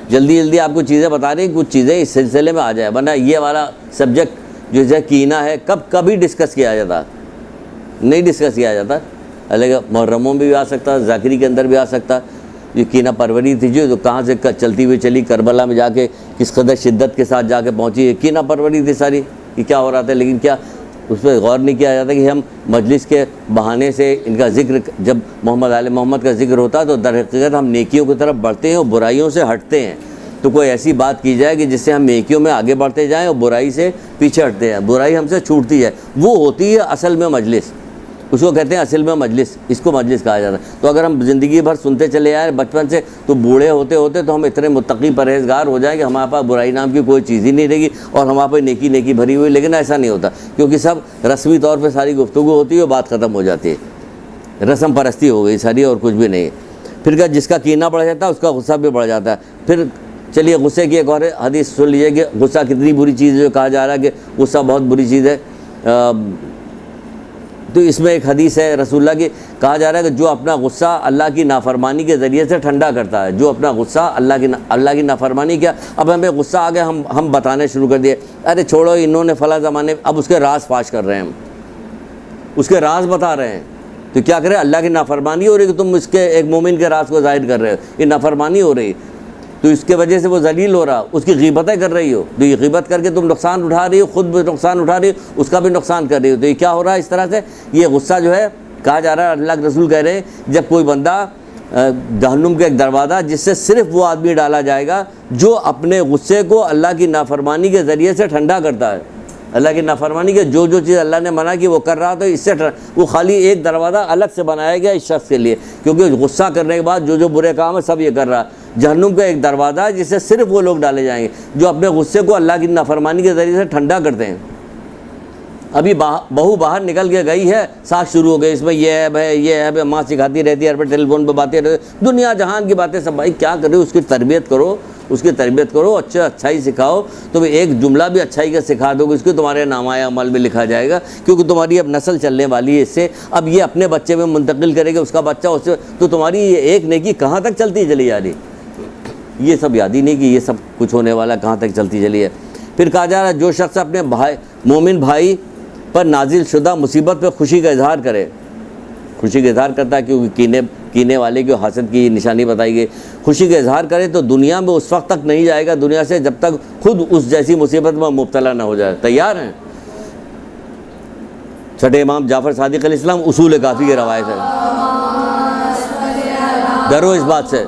جلدی جلدی آپ کو چیزیں بتا رہی ہیں، کچھ چیزیں اس سلسلے میں آ جائے، ورنہ یہ والا سبجیکٹ جو ہے کینہ ہے کبھی ڈسکس کیا جاتا، نہیں ڈسکس کیا جاتا۔ الگ محرموں میں بھی آ سکتا ہے، ذاکری کے اندر بھی آ سکتا ہے۔ یہ کینہ پروری تھی جو کہاں سے چلتی ہوئی چلی، کربلا میں جا کے کس قدر شدت کے ساتھ جا کے پہنچی، کینہ پروری تھی ساری، کہ کیا ہو رہا تھا۔ لیکن کیا اس پہ غور نہیں کیا جاتا کہ ہم مجلس کے بہانے سے ان کا ذکر، جب محمد آل محمد کا ذکر ہوتا ہے تو در حقیقت ہم نیکیوں کی طرف بڑھتے ہیں اور برائیوں سے ہٹتے ہیں۔ تو کوئی ایسی بات کی جائے کہ جس سے ہم نیکیوں میں آگے بڑھتے جائیں اور برائی سے پیچھے ہٹتے ہیں، برائی ہم سے چھوٹتی ہے، وہ ہوتی ہے اصل میں مجلس۔ اس کو کہتے ہیں اصل میں مجلس، اس کو مجلس کہا جاتا ہے۔ تو اگر ہم زندگی بھر سنتے چلے آئے بچپن سے، تو بوڑھے ہوتے ہوتے تو ہم اتنے متقی پرہیزگار ہو جائیں کہ ہمارے پاس برائی نام کی کوئی چیز ہی نہیں رہے گی اور ہمارے پاس نیکی نیکی بھری ہوئی، لیکن ایسا نہیں ہوتا، کیونکہ سب رسمی طور پہ ساری گفتگو ہوتی ہے اور بات ختم ہو جاتی ہے، رسم پرستی ہو گئی ساری اور کچھ بھی نہیں۔ پھر کیا جس کا کینہ بڑھ جاتا ہے اس کا غصہ بھی بڑھ جاتا ہے۔ پھر چلیے غصے کی ایک اور حدیث سن لیجیے کہ غصہ کتنی بری چیز ہے، جو کہا جا رہا ہے کہ غصہ بہت بری چیز ہے۔ تو اس میں ایک حدیث ہے رسول اللہ کی، کہا جا رہا ہے کہ جو اپنا غصہ اللہ کی نافرمانی کے ذریعے سے ٹھنڈا کرتا ہے، جو اپنا غصہ اللہ کی نافرمانی کیا، اب ہمیں غصہ آ گیا، ہم بتانے شروع کر دیے، ارے چھوڑو انہوں نے فلاں زمانے، اب اس کے راز فاش کر رہے ہیں، ہم اس کے راز بتا رہے ہیں۔ تو کیا کرے، اللہ کی نافرمانی ہو رہی کہ تم اس کے ایک مومن کے راز کو ظاہر کر رہے ہو، یہ نافرمانی ہو رہی، تو اس کے وجہ سے وہ ذلیل ہو رہا، اس کی غیبتیں کر رہی ہو، تو یہ غیبت کر کے تم نقصان اٹھا رہی ہو، خود بھی نقصان اٹھا رہی ہو، اس کا بھی نقصان کر رہی ہو۔ تو یہ کیا ہو رہا ہے اس طرح سے، یہ غصہ جو ہے کہا جا رہا ہے، اللہ کے رسول کہہ رہے ہیں جب کوئی بندہ جہنم کا ایک دروازہ جس سے صرف وہ آدمی ڈالا جائے گا جو اپنے غصے کو اللہ کی نافرمانی کے ذریعے سے ٹھنڈا کرتا ہے، اللہ کی نافرمانی کے جو چیز اللہ نے منع کی وہ کر رہا، تو اس سے وہ خالی ایک دروازہ الگ سے بنایا گیا اس شخص کے لیے، کیونکہ غصہ کرنے کے بعد جو برے کام ہے سب یہ کر رہا ہے۔ جہنم کا ایک دروازہ ہے جس سے صرف وہ لوگ ڈالے جائیں گے جو اپنے غصے کو اللہ کی نافرمانی کے ذریعے سے ٹھنڈا کرتے ہیں۔ ابھی بہو باہر نکل کے گئی ہے، ساتھ شروع ہو گئی، اس میں یہ ہے یہ ہے، ماں سکھاتی رہتی ہے، ہر پر ٹیلی فون پہ باتیں رہتی، دنیا جہان کی باتیں سب۔ بھائی کیا کرے، اس کی تربیت کرو، اس کی تربیت کرو، اچھائی سکھاؤ، تو ایک جملہ بھی اچھائی کا سکھا دو گے اس کو تمہارے نامۂ عمل میں لکھا جائے گا، کیونکہ تمہاری اب نسل چلنے والی ہے اس سے، اب یہ اپنے بچے میں منتقل کرے گا، اس کا بچہ اس سے، تو تمہاری یہ ایک نیکی کہاں تک چلتی چلی جا رہی، یہ سب یاد ہی نہیں کہ یہ سب کچھ ہونے والا کہاں تک چلتی چلی ہے۔ پھر کہا جا رہا ہے جو شخص اپنے مومن بھائی پر نازل شدہ مصیبت پہ خوشی کا اظہار کرے، خوشی کا اظہار کرتا ہے کیونکہ کینے والے کی حسد کی نشانی بتائی گئی، خوشی کا اظہار کرے تو دنیا میں اس وقت تک نہیں جائے گا دنیا سے جب تک خود اس جیسی مصیبت میں مبتلا نہ ہو جائے۔ تیار ہیں؟ چھٹے امام جعفر صادق علیہ السلام اصول کافی کی روایت ہے، ڈرو اس بات سے،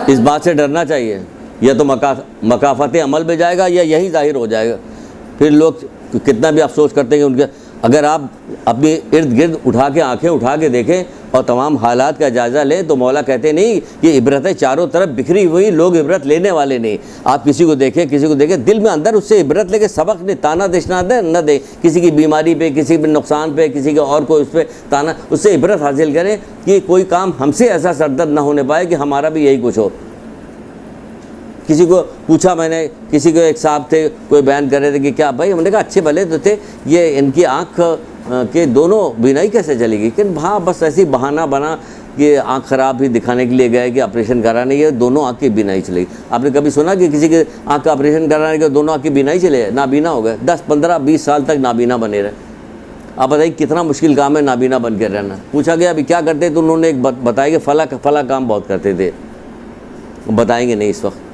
اس بات سے ڈرنا چاہیے، یا تو مکافات عمل میں جائے گا یا یہی ظاہر ہو جائے گا۔ پھر لوگ کتنا بھی افسوس کرتے ہیں کہ ان کے، اگر آپ اپنی ارد گرد آنکھیں اٹھا کے دیکھیں اور تمام حالات کا جائزہ لیں تو مولا کہتے نہیں یہ عبرتیں چاروں طرف بکھری ہوئی، لوگ عبرت لینے والے نہیں۔ آپ کسی کو دیکھیں دل میں اندر اس سے عبرت لے کے سبق نہیں، تانا دشنا نہ دیں کسی کی بیماری پہ، کسی کے نقصان پہ، کسی کے اور کوئی اس پہ تانا، اس سے عبرت حاصل کریں کہ کوئی کام ہم سے ایسا سردرد نہ ہونے پائے کہ ہمارا بھی یہی کچھ ہو۔ کسی کو پوچھا میں نے، کسی کو ایک صاحب تھے کوئی بیان کر رہے تھے کہ کیا بھائی، ہم نے کہا اچھے بھلے تو تھے، یہ ان کی آنکھ کے دونوں بینائی کیسے چلے گی؟ کہ ہاں بس ایسی بہانہ بنا کہ آنکھ خراب ہی دکھانے کے لیے گئے کہ آپریشن کرانے کے دونوں آنکھ کی بینائی چلے گی۔ آپ نے کبھی سنا کہ کسی کے آنکھ کا آپریشن کرانے کے دونوں آنکھ کی بینائی چلے گئے؟ نابینا ہو گئے، 10 15 20 سال تک نابینا بنے رہے۔ آپ بتائیے کتنا مشکل کام ہے نابینا بن کے رہنا۔ پوچھا گیا ابھی کیا کرتے تو انہوں نے ایک بتایا کہ فلاں کام بہت کرتے تھے، بتائیں گے نہیں اس وقت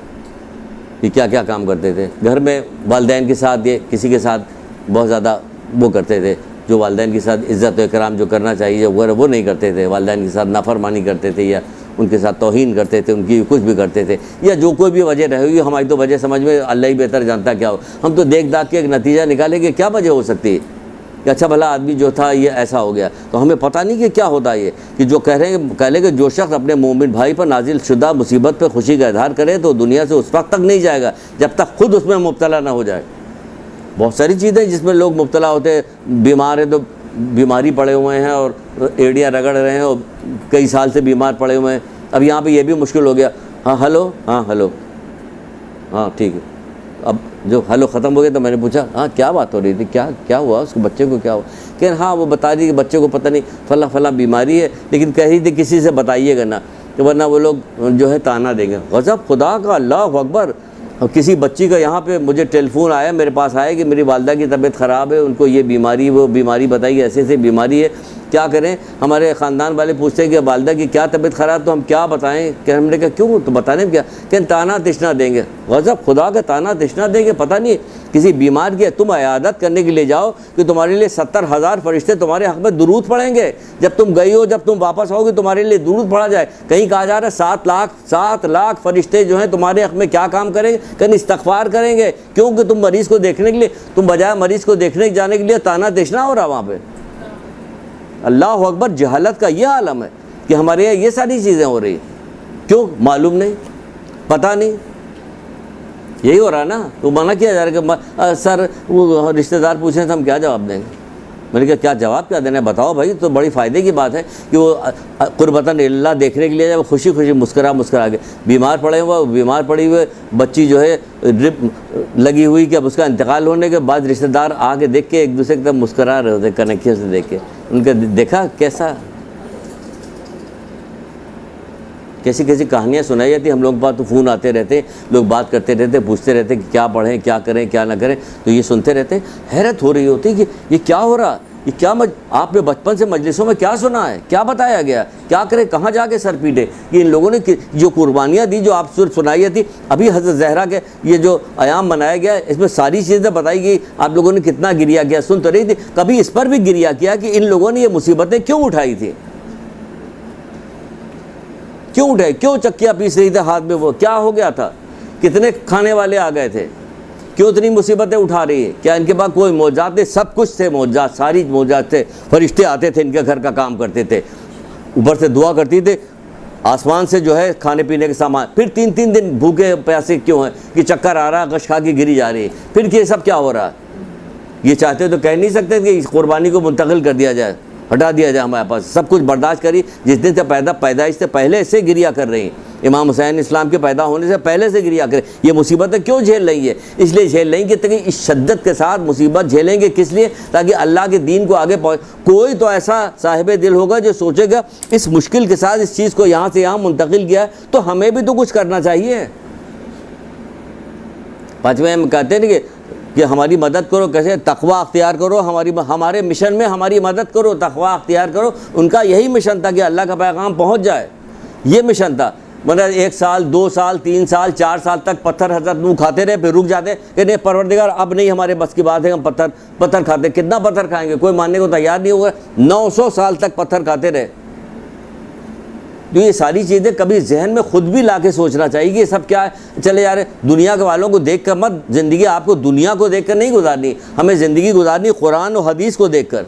کہ کیا کیا کام کرتے تھے۔ گھر میں والدین کے ساتھ یہ کسی کے ساتھ بہت زیادہ وہ کرتے تھے، جو والدین کے ساتھ عزت و اکرام جو کرنا چاہیے وہ نہیں کرتے تھے، والدین کے ساتھ نافرمانی کرتے تھے یا ان کے ساتھ توہین کرتے تھے، ان کی کچھ بھی کرتے تھے، یا جو کوئی بھی وجہ رہے ہوئی، ہماری تو وجہ سمجھ میں اللہ ہی بہتر جانتا کیا ہو، ہم تو دیکھ داکھ کے ایک نتیجہ نکالیں کہ کیا وجہ ہو سکتی ہے کہ اچھا بھلا آدمی جو تھا یہ ایسا ہو گیا، تو ہمیں پتہ نہیں کہ کیا ہوتا ہے یہ کہ جو کہہ لیں کہ جو شخص اپنے مومن بھائی پر نازل شدہ مصیبت پہ خوشی کا اظہار کرے تو دنیا سے اس وقت تک نہیں جائے گا جب تک خود اس میں مبتلا نہ ہو جائے۔ بہت ساری چیزیں جس میں لوگ مبتلا ہوتے ہیں، بیمار ہیں تو بیماری پڑے ہوئے ہیں اور ایڑیاں رگڑ رہے ہیں اور کئی سال سے بیمار پڑے ہوئے ہیں، اب یہاں پہ یہ بھی مشکل ہو گیا، ہاں ہلو، ہاں ہلو، ہاں ٹھیک ہے، اب جو ہلو ختم ہو گیا تو میں نے پوچھا ہاں کیا بات ہو رہی تھی، کیا ہوا اس کو، بچے کو کیا ہوا؟ کہ ہاں وہ بتا دی کہ بچے کو پتہ نہیں فلاں بیماری ہے، لیکن کہہ رہی تھی کسی سے بتائیے گا نا، کہ ورنہ وہ لوگ جو ہے تانا دیں گے۔ غضب خدا کا، اللہ اکبر۔ اور کسی بچی کا یہاں پہ مجھے ٹیلی فون آیا، میرے پاس آیا کہ میری والدہ کی طبیعت خراب ہے، ان کو یہ بیماری وہ بیماری بتائی، ایسے بیماری ہے، کیا کریں؟ ہمارے خاندان والے پوچھتے ہیں کہ والدہ کی کیا طبیعت خراب، تو ہم کیا بتائیں؟ کہ ہم نے کہا کیوں تو بتانے میں کیا، کہ تانا تشنا دیں گے. غضب خدا کا تانا تشنا دیں گے. پتہ نہیں کسی بیمار کی تم عیادت کرنے کے لیے جاؤ کہ تمہارے لیے 70,000 فرشتے تمہارے حق میں درود پڑھیں گے. جب تم گئی ہو، جب تم واپس آؤ گے تمہارے لیے درود پڑھا جائے. کہیں کہا جا رہا ہے 7 لاکھ فرشتے جو ہیں تمہارے حق میں کیا کام کریں گے؟ کہیں استغفار کریں گے. کیوں کہ تم مریض کو دیکھنے کے لیے، تم بجائے مریض کو دیکھنے جانے کے لیے تانا تشنا ہو رہا وہاں پہ. اللہ اکبر. جہالت کا یہ عالم ہے کہ ہمارے یہاں یہ ساری چیزیں ہو رہی ہیں. کیوں؟ معلوم نہیں، پتہ نہیں. یہی ہو رہا ہے نا. تو منع کیا جا رہا ہے کہ سر وہ رشتہ دار پوچھیں تو ہم کیا جواب دیں گے. میں نے کہا کیا جواب کیا دینا ہے بتاؤ بھائی. تو بڑی فائدے کی بات ہے کہ وہ قربتاً اللہ دیکھنے کے لیے جب خوشی خوشی مسکرا کے بیمار پڑے ہوئے، بیمار پڑی ہوئے بچی جو ہے ڈرپ لگی ہوئی کہ اب اس کا انتقال ہونے کے بعد رشتہ دار آ کے دیکھ کے ایک دوسرے کی طرف مسکرا رہے ہوتے کنکھیوں سے دیکھ کے. ان کا دیکھا کیسا کیسی کیسی کہانیاں سنائی جاتی. ہم لوگوں کے پاس تو فون آتے رہتے، لوگ بات کرتے رہتے، پوچھتے رہتے کہ کیا پڑھیں، کیا کریں، کیا نہ کریں. تو یہ سنتے رہتے، حیرت ہو رہی ہوتی کہ یہ کیا ہو رہا، یہ کیا آپ نے بچپن سے مجلسوں میں کیا سنا ہے، کیا بتایا گیا، کیا کرے، کہاں جا کے سر پیٹے. کہ ان لوگوں نے جو قربانیاں دی، جو آپ سنائی تھی ابھی حضرت زہرا کے یہ جو ایام منایا گیا اس میں ساری چیزیں بتائی گئی. آپ لوگوں نے کتنا گریا کیا، سن تو رہی تھی. کبھی اس پر بھی گریا کیا کہ ان لوگوں نے یہ مصیبتیں کیوں اٹھائی تھی، کیوں اٹھائے، کیوں چکیاں پیس رہی تھے ہاتھ میں، وہ کیا ہو گیا تھا، کتنے کھانے والے آ گئے تھے، کیوں اتنی مصیبتیں اٹھا رہی ہے؟ کیا ان کے پاس کوئی معجزات نہیں؟ سب کچھ تھے معجزات، ساری معجزات تھے. فرشتے آتے تھے ان کے گھر کا کام کرتے تھے، اوپر سے دعا کرتی تھے، آسمان سے جو ہے کھانے پینے کے سامان. پھر 3 دن بھوکے پیاسے کیوں ہیں کہ چکر آ رہا ہے، غش کھا کے گری جا رہی ہے. پھر یہ سب کیا ہو رہا ہے؟ یہ چاہتے تو کہہ نہیں سکتے کہ اس قربانی کو منتقل کر دیا جائے، ہٹا دیا جائے ہمارے پاس. سب کچھ برداشت کری. جس دن سے پیدائش سے پہلے سے گریا کر رہی ہیں. امام حسین اسلام کے پیدا ہونے سے پہلے سے گریا کرے. یہ مصیبتیں کیوں جھیل رہی ہے؟ اس لیے جھیل رہی کہ اس شدت کے ساتھ مصیبت جھیلیں گے. کس لیے؟ تاکہ اللہ کے دین کو آگے کوئی تو ایسا صاحب دل ہوگا جو سوچے گا اس مشکل کے ساتھ اس چیز کو یہاں سے یہاں منتقل کیا ہے تو ہمیں بھی تو کچھ کرنا چاہیے. پانچویں ہم کہتے ہیں کہ ہماری مدد کرو. کیسے؟ تقوی اختیار کرو. ہمارے مشن میں ہماری مدد کرو، تقوی اختیار کرو. ان کا یہی مشن تھا کہ اللہ کا پیغام پہنچ جائے. یہ مشن تھا. مطلب 1 سال 2 سال 3 سال 4 سال تک پتھر حضرت نوح کھاتے رہے، پھر رک جاتے کہ نہیں پروردگار اب نہیں ہمارے بس کی بات ہے، ہم پتھر کھاتے. کتنا پتھر کھائیں گے؟ کوئی ماننے کو تیار نہیں ہوگا. 900 سال تک پتھر کھاتے رہے. تو یہ ساری چیزیں کبھی ذہن میں خود بھی لا کے سوچنا چاہیے کہ یہ سب کیا ہے. چلے جا رہے دنیا کے والوں کو دیکھ کر مت. زندگی آپ کو دنیا کو دیکھ کر نہیں گزارنی، ہمیں زندگی گزارنی قرآن و حدیث کو دیکھ کر،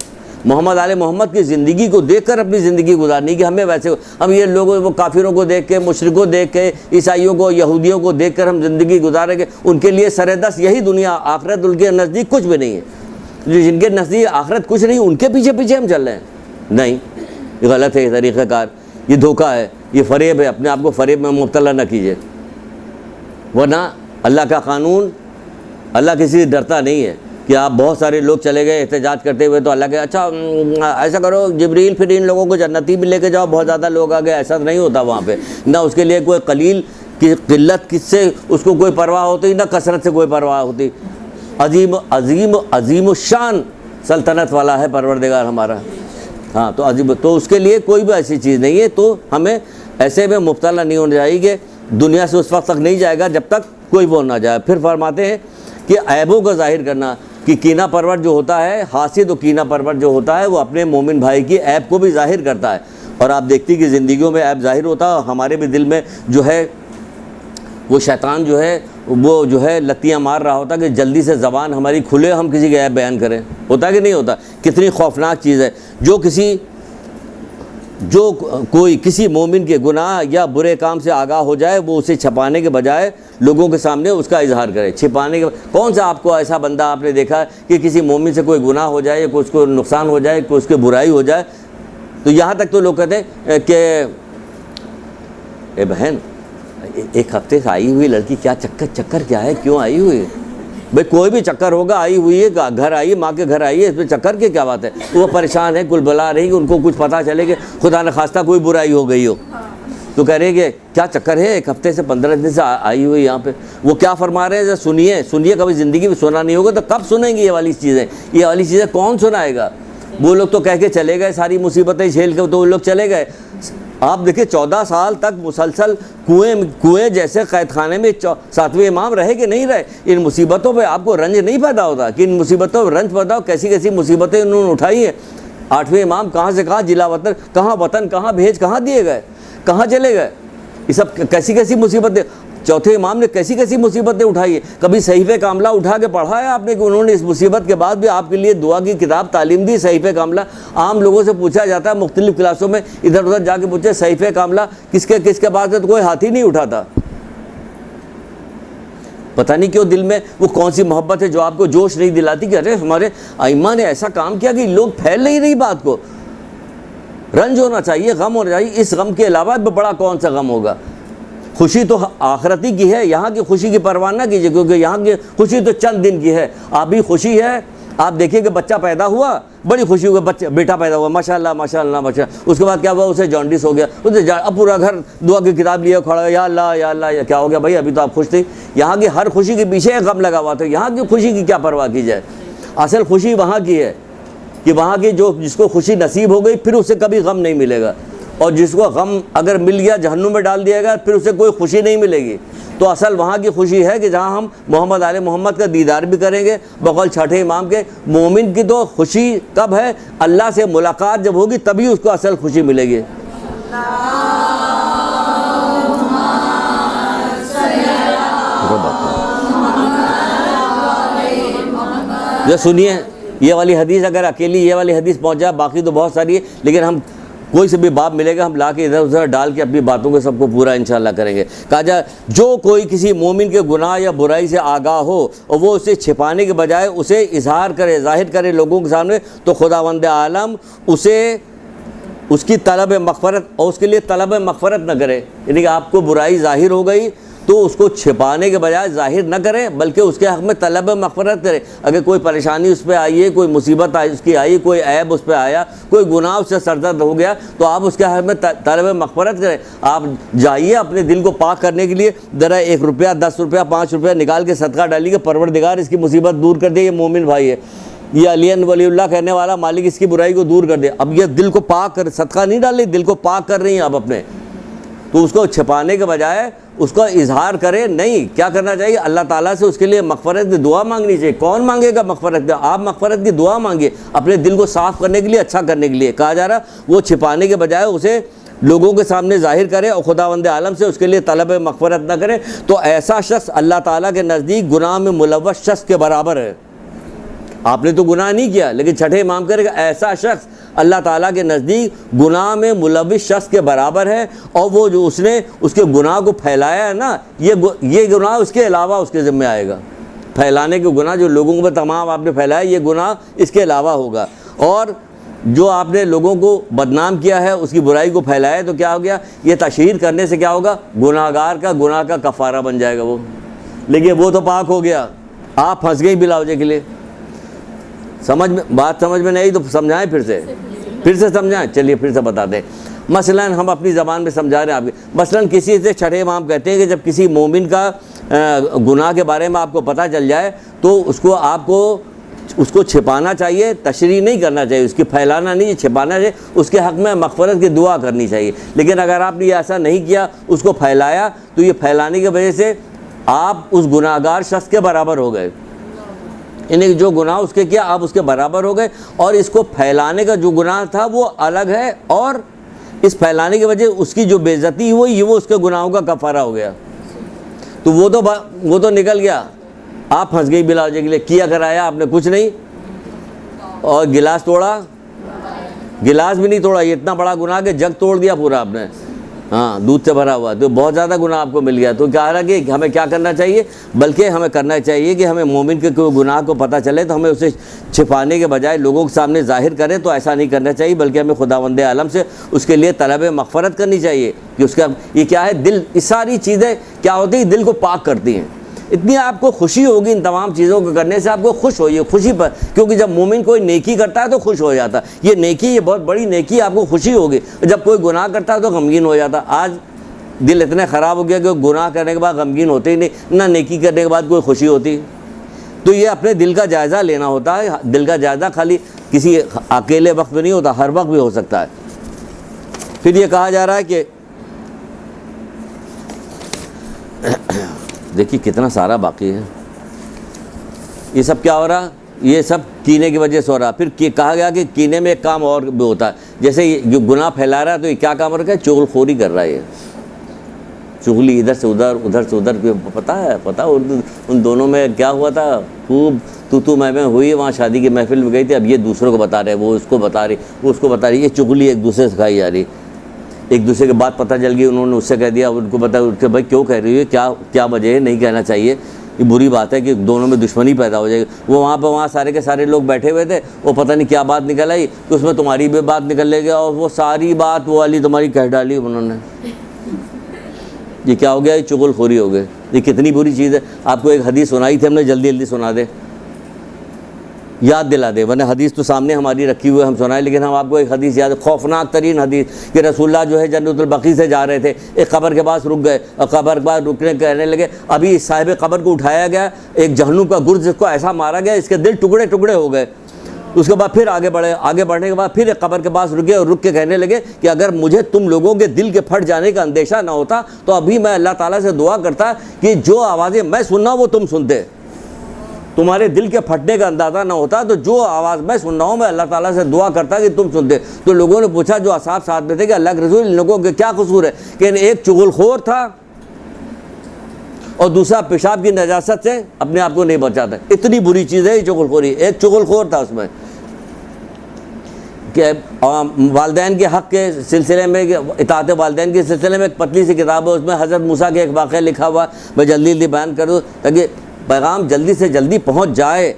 محمد آل محمد کی زندگی کو دیکھ کر اپنی زندگی گزارنی. کہ ہمیں ویسے ہم یہ لوگوں وہ کافروں کو دیکھ کے، مشرکوں کو دیکھ کے، عیسائیوں کو، یہودیوں کو دیکھ کر ہم زندگی گزاریں گے. ان کے لیے سر دست یہی دنیا، آخرت ان کے نزدیک کچھ بھی نہیں ہے. جن کے نزدیک آخرت کچھ نہیں، ان کے پیچھے پیچھے ہم چل رہے ہیں. نہیں، یہ غلط ہے، یہ طریقہ کار، یہ دھوکہ ہے، یہ فریب ہے. اپنے آپ کو فریب میں مبتلا نہ کیجیے. ورنہ اللہ کا قانون، اللہ کسی سے ڈرتا نہیں ہے. کہ آپ بہت سارے لوگ چلے گئے احتجاج کرتے ہوئے تو اللہ کہ اچھا ایسا کرو جبریل پھر ان لوگوں کو جنتی میں لے کے جاؤ، بہت زیادہ لوگ آ گئے. ایسا نہیں ہوتا وہاں پہ. نہ اس کے لیے کوئی قلیل کی قلت کس سے اس کو کوئی پرواہ ہوتی، نہ کثرت سے کوئی پرواہ ہوتی. عظیم الشان سلطنت والا ہے پروردگار ہمارا. ہاں تو عظیم، تو اس کے لیے کوئی بھی ایسی چیز نہیں ہے. تو ہمیں ایسے میں مبتلا نہیں ہونا چاہیے کہ دنیا سے اس وقت تک نہیں جائے گا جب تک کوئی وہ نہ جائے. پھر فرماتے ہیں کہ عیبوں کا ظاہر کرنا، کہ کینہ پرور جو ہوتا ہے، حاسد و کینہ پرور جو ہوتا ہے وہ اپنے مومن بھائی کی عیب کو بھی ظاہر کرتا ہے. اور آپ دیکھتی کہ زندگیوں میں عیب ظاہر ہوتا ہے. اور ہمارے بھی دل میں جو ہے وہ شیطان جو ہے وہ جو ہے لتیاں مار رہا ہوتا کہ جلدی سے زبان ہماری کھلے، ہم کسی کے عیب بیان کریں. ہوتا کہ نہیں ہوتا؟ کتنی خوفناک چیز ہے. جو کوئی کسی مومن کے گناہ یا برے کام سے آگاہ ہو جائے، وہ اسے چھپانے کے بجائے لوگوں کے سامنے اس کا اظہار کرے. چھپانے کے کون سا آپ کو ایسا بندہ آپ نے دیکھا کہ کسی مومن سے کوئی گناہ ہو جائے، کوئی اس کو نقصان ہو جائے، کوئی اس کے برائی ہو جائے، تو یہاں تک تو لوگ کہتے ہیں کہ اے بہن 1 ہفتے سے آئی ہوئی لڑکی کیا چکر کیا ہے، کیوں آئی ہوئی ہے؟ بھائی کوئی بھی چکر ہوگا، آئی ہوئی ہے، گھر آئی ہے، ماں کے گھر آئی ہے، اس میں چکر کی کیا بات ہے؟ وہ پریشان ہے، کل بلا رہی کہ ان کو کچھ پتہ چلے کہ خدا نخواستہ کوئی برائی ہو گئی ہو، تو کہہ رہے کہ کیا چکر ہے، 1 ہفتے سے 15 دن سے آئی ہوئی یہاں پہ. وہ کیا فرما رہے ہیں سنیے. کبھی زندگی میں سنا نہیں ہوگا تو کب سنیں گے یہ والی چیزیں؟ یہ والی چیزیں کون سنائے گا؟ وہ لوگ تو کہہ کے چلے گئے ساری مصیبتیں جھیل کے، تو وہ لوگ چلے گئے. آپ دیکھیں 14 سال تک مسلسل کنویں جیسے قید خانے میں 7ویں امام رہے کہ نہیں رہے. ان مصیبتوں پہ آپ کو رنج نہیں پیدا ہوتا کہ ان مصیبتوں پہ رنج پیدا ہو؟ کیسی کیسی مصیبتیں انہوں نے اٹھائی ہیں. 8ویں امام کہاں سے کہاں جلا وطن، کہاں وطن، کہاں بھیج، کہاں دیے گئے، کہاں چلے گئے. یہ سب کیسی کیسی مصیبتیں. چوتھے امام نے کیسی کیسی مصیبتیں اٹھائی ہیں. کبھی صحیفہ کاملہ اٹھا کے پڑھا ہے آپ نے کہ انہوں نے اس مصیبت کے بعد بھی آپ کے لیے دعا کی کتاب تعلیم دی؟ صحیفہ کاملہ عام لوگوں سے پوچھا جاتا ہے مختلف کلاسوں میں، ادھر ادھر جا کے پوچھے صحیفہ کاملہ کس کے بعد ہے، تو کوئی ہاتھ ہی نہیں اٹھاتا. پتہ نہیں کیوں دل میں وہ کون سی محبت ہے جو آپ کو جوش نہیں دلاتی کہ ارے ہمارے ائمہ نے ایسا کام کیا کہ لوگ پھیل نہیں رہی بات کو. رنج ہونا چاہیے، غم ہونا چاہیے. اس غم کے علاوہ بڑا کون سا غم ہوگا. خوشی تو آخرتی کی ہے، یہاں کی خوشی کی پرواہ نہ کیجیے، کیونکہ یہاں کی خوشی تو چند دن کی ہے. ابھی خوشی ہے، آپ دیکھیں کہ بچہ پیدا ہوا، بڑی خوشی ہوئی، بچہ بیٹا پیدا ہوا، ماشاء اللہ ماشاء اللہ ماشاء اللہ. اس کے بعد کیا ہوا، اسے جانڈس ہو گیا، اسے اب پورا گھر دعا کی کتاب لیے کھڑا ہے، یا اللہ یا اللہ. یا کیا ہو گیا بھائی، ابھی تو آپ خوش تھی. یہاں کی ہر خوشی کے پیچھے ایک غم لگا ہوا تھا. یہاں کی خوشی کی کیا پرواہ کی جائے. اصل خوشی وہاں کی ہے کہ وہاں کی جس کو خوشی نصیب ہو گئی پھر اسے کبھی غم نہیں ملے گا، اور جس کو غم اگر مل گیا جہنم میں ڈال دیا گا پھر اسے کوئی خوشی نہیں ملے گی. تو اصل وہاں کی خوشی ہے کہ جہاں ہم محمد آل محمد کا دیدار بھی کریں گے. بقول چھٹے امام کے، مومن کی تو خوشی کب ہے، اللہ سے ملاقات جب ہوگی تبھی اس کو اصل خوشی ملے گی. جو سنیے یہ والی حدیث، اگر اکیلی یہ والی حدیث پہنچ جائے، باقی تو بہت ساری ہے، لیکن ہم کوئی سے بھی باب ملے گا ہم لا کے ادھر ادھر ڈال کے اپنی باتوں کو سب کو پورا انشاءاللہ کریں گے. کہا جائے جو کوئی کسی مومن کے گناہ یا برائی سے آگاہ ہو اور وہ اسے چھپانے کے بجائے اسے اظہار کرے، ظاہر کرے لوگوں کے سامنے، تو خداوند عالم اسے اس کی طلب مغفرت اور اس کے لیے طلب مغفرت نہ کرے. یعنی کہ آپ کو برائی ظاہر ہو گئی تو اس کو چھپانے کے بجائے ظاہر نہ کرے، بلکہ اس کے حق میں طلب مغفرت کرے. اگر کوئی پریشانی اس پہ آئی ہے، کوئی مصیبت اس کی آئی، کوئی عیب اس پہ آیا، کوئی گناہ اس سے سرزد ہو گیا، تو آپ اس کے حق میں طلب مغفرت کریں. آپ جائیے اپنے دل کو پاک کرنے کے لیے، ذرا 1 روپیہ 10 روپیہ 5 روپیہ نکال کے صدقہ ڈالیے کہ پروردگار اس کی مصیبت دور کر دے، یہ مومن بھائی ہے، یہ علی ولی اللہ کہنے والا مالک اس کی برائی کو دور کر دے. اب یہ دل کو پاک کر، صدقہ نہیں ڈال رہی، دل کو پاک کر رہی ہیں آپ اپنے. تو اس کو چھپانے کے بجائے اس کو اظہار کرے نہیں. کیا کرنا چاہیے، اللہ تعالیٰ سے اس کے لیے مغفرت کی دعا مانگنی چاہیے. کون مانگے گا مغفرت؟ آپ مغفرت کی دعا مانگیے اپنے دل کو صاف کرنے کے لیے، اچھا کرنے کے لیے. کہا جا رہا وہ چھپانے کے بجائے اسے لوگوں کے سامنے ظاہر کرے اور خداوند عالم سے اس کے لیے طلب مغفرت نہ کرے. تو ایسا شخص اللہ تعالیٰ کے نزدیک گناہ میں ملوث شخص کے برابر ہے. آپ نے تو گناہ نہیں کیا، لیکن چھٹے امام کرے گا ایسا شخص اللہ تعالیٰ کے نزدیک گناہ میں ملوث شخص کے برابر ہے. اور وہ جو اس نے اس کے گناہ کو پھیلایا ہے نا، یہ گناہ اس کے علاوہ اس کے ذمہ آئے گا. پھیلانے کے گناہ جو لوگوں کو تمام آپ نے پھیلایا، یہ گناہ اس کے علاوہ ہوگا. اور جو آپ نے لوگوں کو بدنام کیا ہے، اس کی برائی کو پھیلایا، تو کیا ہو گیا، یہ تشہیر کرنے سے کیا ہوگا، گناہ گار کا گناہ کا کفارہ بن جائے گا وہ. لیکن وہ تو پاک ہو گیا، آپ پھنس گئی بلاوجے کے لیے. بات سمجھ میں نہیں تو سمجھائیں، پھر سے سمجھائیں. چلیے پھر سے بتا دیں. مثلاً ہم اپنی زبان میں سمجھا رہے ہیں آپ کے. مثلاً کسی سے چھٹے امام کہتے ہیں کہ جب کسی مومن کا گناہ کے بارے میں آپ کو پتہ چل جائے تو آپ کو اس کو چھپانا چاہیے، تشریح نہیں کرنا چاہیے، اس کی پھیلانا نہیں، چھپانا چاہیے. اس کے حق میں مغفرت کی دعا کرنی چاہیے. لیکن اگر آپ نے ایسا نہیں کیا، اس کو پھیلایا، تو یہ پھیلانے کی وجہ سے آپ اس گناہ گار شخص کے برابر ہو گئے. یعنی جو گناہ اس کے کیا، آپ اس کے برابر ہو گئے. اور اس کو پھیلانے کا جو گناہ تھا وہ الگ ہے، اور اس پھیلانے کی وجہ اس کی جو بے عزتی ہوئی یہ وہ اس کے گناہوں کا کفارہ ہو گیا. تو وہ تو نکل گیا. آپ پھنس گئی بلا وجہ کے لیے. کیا کرایا آپ نے کچھ نہیں، اور گلاس توڑا، گلاس بھی نہیں توڑا. یہ اتنا بڑا گناہ کہ جگ توڑ دیا پورا آپ نے، ہاں دودھ سے بھرا ہوا. تو بہت زیادہ گناہ آپ کو مل گیا. تو کہا رہا کہ ہمیں کیا کرنا چاہیے، بلکہ ہمیں کرنا چاہیے کہ ہمیں مومن کے کوئی گناہ کو پتہ چلے تو ہمیں اسے چھپانے کے بجائے لوگوں کے سامنے ظاہر کریں. تو ایسا نہیں کرنا چاہیے، بلکہ ہمیں خداوند عالم سے اس کے لیے طلب مغفرت کرنی چاہیے. کہ اس کا یہ کیا ہے، دل، یہ ساری چیزیں کیا ہوتی ہیں، دل کو پاک کرتی ہیں. اتنی آپ کو خوشی ہوگی ان تمام چیزوں کو کرنے سے، آپ کو خوش ہوئیے خوشی پر. کیونکہ جب مومن کوئی نیکی کرتا ہے تو خوش ہو جاتا ہے. یہ نیکی، یہ بہت بڑی نیکی، آپ کو خوشی ہوگی. جب کوئی گناہ کرتا ہے تو غمگین ہو جاتا. آج دل اتنا خراب ہو گیا کہ گناہ کرنے کے بعد غمگین ہوتے ہی نہیں، نہ نیکی کرنے کے بعد کوئی خوشی ہوتی. تو یہ اپنے دل کا جائزہ لینا ہوتا ہے. دل کا جائزہ خالی کسی اکیلے وقت میں نہیں ہوتا، ہر وقت بھی ہو سکتا ہے۔ پھر یہ کہا جا رہا ہے کہ دیکھیے کتنا سارا باقی ہے، یہ سب کیا ہو رہا، یہ سب کینے کی وجہ سے ہو رہا۔ پھر کہا گیا کہ کینے میں ایک کام اور بھی ہوتا ہے، جیسے یہ جو گناہ پھیلا رہا ہے تو یہ کیا کام رکھا ہے، چغل خوری کر رہا ہے، یہ چغلی ادھر سے ادھر ادھر سے ادھر۔ پتہ ان دونوں میں کیا ہوا تھا، خوب تو میں ہوئی، وہاں شادی کی محفل میں گئی تھی، اب یہ دوسروں کو بتا رہے، وہ اس کو بتا رہی، وہ اس کو بتا رہی، یہ چغلی ایک دوسرے سے سکھائی جا رہی۔ ایک دوسرے کے بات پتہ چل گئی، انہوں نے اس سے کہہ دیا، ان کو بتا کہ بھائی کیوں کہہ رہی ہے، کیا وجہ ہے، نہیں کہنا چاہیے، یہ بری بات ہے کہ دونوں میں دشمنی پیدا ہو جائے گی۔ وہ وہاں سارے کے سارے لوگ بیٹھے ہوئے تھے، وہ پتہ نہیں کیا بات نکل آئی کہ اس میں تمہاری بھی بات نکل لے گیا، اور وہ ساری بات وہ والی تمہاری کہہ ڈالی انہوں نے۔ یہ کیا ہو گیا، یہ چغل خوری ہو گئے۔ یہ کتنی بری چیز ہے۔ آپ کو ایک حدیث سنائی تھی ہم نے، جلدی سنا دے، یاد دلا دے، ورنہ حدیث تو سامنے ہماری رکھی ہوئی ہے، ہم سنائیں، لیکن ہم آپ کو ایک حدیث یاد ہے، خوفناک ترین حدیث، کہ رسول اللہ جو ہے جنت البقیع سے جا رہے تھے، ایک قبر کے پاس رک گئے، اور قبر کے پاس رکنے کہنے لگے، ابھی صاحب قبر کو اٹھایا گیا، ایک جہنم کا گرز جس کو ایسا مارا گیا، اس کے دل ٹکڑے ٹکڑے ہو گئے۔ اس کے بعد پھر آگے بڑھنے کے بعد پھر ایک قبر کے پاس رکے، اور رک کے کہنے لگے کہ اگر مجھے تم لوگوں کے دل کے پھٹ جانے کا اندیشہ نہ ہوتا تو ابھی میں اللہ تعالیٰ سے دعا کرتا کہ جو آوازیں میں سن رہا ہوں وہ تم سنتے، تمہارے دل کے پھٹنے کا اندازہ نہ ہوتا تو جو آواز میں سن رہا ہوں میں اللہ تعالیٰ سے دعا کرتا کہ تم سنتے۔ تو لوگوں نے پوچھا جو اصحاب ساتھ میں تھے کہ اللہ کے رسول ان لوگوں کے کیا قصور ہے، کہ ایک چغل خور تھا اور دوسرا پیشاب کی نجاست سے اپنے آپ کو نہیں بچاتا۔ اتنی بری چیز ہے یہ چغل خوری، ایک چغل خور تھا اس میں، کہ والدین کے حق کے سلسلے میں، اطاعت والدین کے سلسلے میں ایک پتلی سی کتاب ہے، اس میں حضرت موسیٰ کے ایک واقعہ لکھا ہوا، میں جلدی بیان کروں تاکہ پیغام جلدی سے جلدی پہنچ جائے،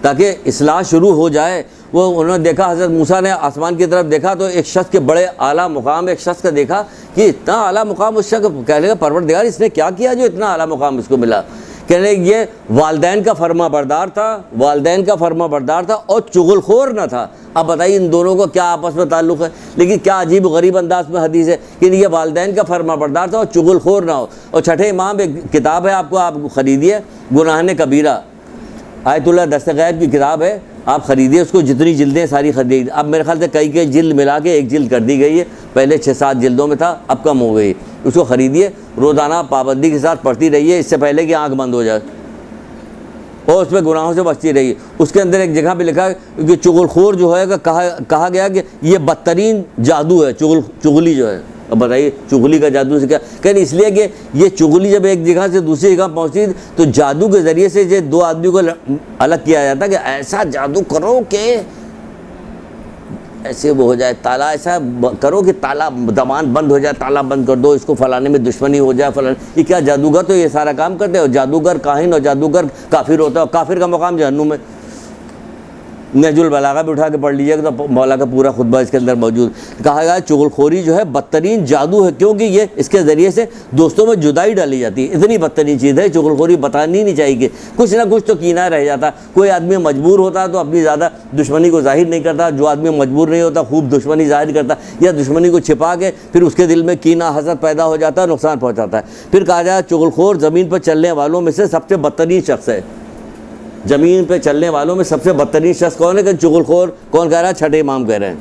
تاکہ اصلاح شروع ہو جائے۔ وہ انہوں نے دیکھا، حضرت موسیٰ نے آسمان کی طرف دیکھا تو ایک شخص کے بڑے اعلیٰ مقام ایک شخص کا دیکھا کہ اتنا اعلیٰ مقام اس شخص، کہنے لگا پروردگار اس نے کیا کیا جو اتنا اعلیٰ مقام اس کو ملا؟ کہنے لگے یہ والدین کا فرما بردار تھا اور چغل خور نہ تھا۔ اب بتائیے ان دونوں کو کیا آپس میں تعلق ہے؟ لیکن کیا عجیب و غریب انداز میں حدیث ہے کہ یہ والدین کا فرما بردار تھا اور چغل خور نہ ہو۔ اور چھٹے امام ایک کتاب ہے، آپ خریدیے، گناہ کبیرہ، آیت اللہ دست غیب کی کتاب ہے، آپ خریدیے اس کو، جتنی جلدیں ساری خرید، اب میرے خیال سے کئی جلد ملا کے ایک جلد کر دی گئی ہے، پہلے 6-7 جلدوں میں تھا، اب کم ہو گئی۔ اس کو خریدیے، روزانہ پابندی کے ساتھ پڑھتی رہیے، اس سے پہلے کہ آنکھ بند ہو جائے، اور اس میں گناہوں سے بچتی رہیے۔ اس کے اندر ایک جگہ پہ لکھا ہے کہ چغل خور جو ہے کہا گیا کہ یہ بدترین جادو ہے، چغلی جو ہے۔ اب بتائیے چغلی کا جادو سے کیا کہنے، اس لیے کہ یہ چغلی جب ایک جگہ سے دوسری جگہ پہنچتی تو جادو کے ذریعے سے یہ دو آدمی کو الگ کیا جاتا کہ ایسا جادو کرو کہ ایسے وہ ہو جائے، تالا ایسا کرو کہ تالا زبان بند ہو جائے، تالا بند کر دو، اس کو فلانے میں دشمنی ہو جائے، فلانے۔ یہ کیا جادوگر تو یہ سارا کام کرتے ہیں، اور جادوگر کاہن اور جادوگر کافر ہوتا ہے، اور کافر کا مقام جہنم میں۔ نہج البلاغہ بھی اٹھا کے پڑھ لیجیے گا تو مولا کا پورا خطبہ اس کے اندر موجود۔ کہا گیا چغل خوری جو ہے بدترین جادو ہے، کیونکہ یہ اس کے ذریعے سے دوستوں میں جدائی ڈالی جاتی ہے۔ اتنی بدترین چیز ہے چغل خوری، بتانی نہیں چاہیے، کہ کچھ نہ کچھ تو کینہ رہ جاتا۔ کوئی آدمی مجبور ہوتا تو اپنی زیادہ دشمنی کو ظاہر نہیں کرتا، جو آدمی مجبور نہیں ہوتا خوب دشمنی ظاہر کرتا، یا دشمنی کو چھپا کے پھر اس کے دل میں کینہ حسد پیدا ہو جاتا ہے، نقصان پہنچاتا ہے۔ پھر کہا جائے چغل خور زمین پر چلنے والوں میں سے سب سے بدترین شخص ہے۔ زمین پہ چلنے والوں میں سب سے بدترین شخص کون ہے؟ کہ چغل خور کون کہہ رہا ہے؟ چھٹے امام کہہ رہے ہیں،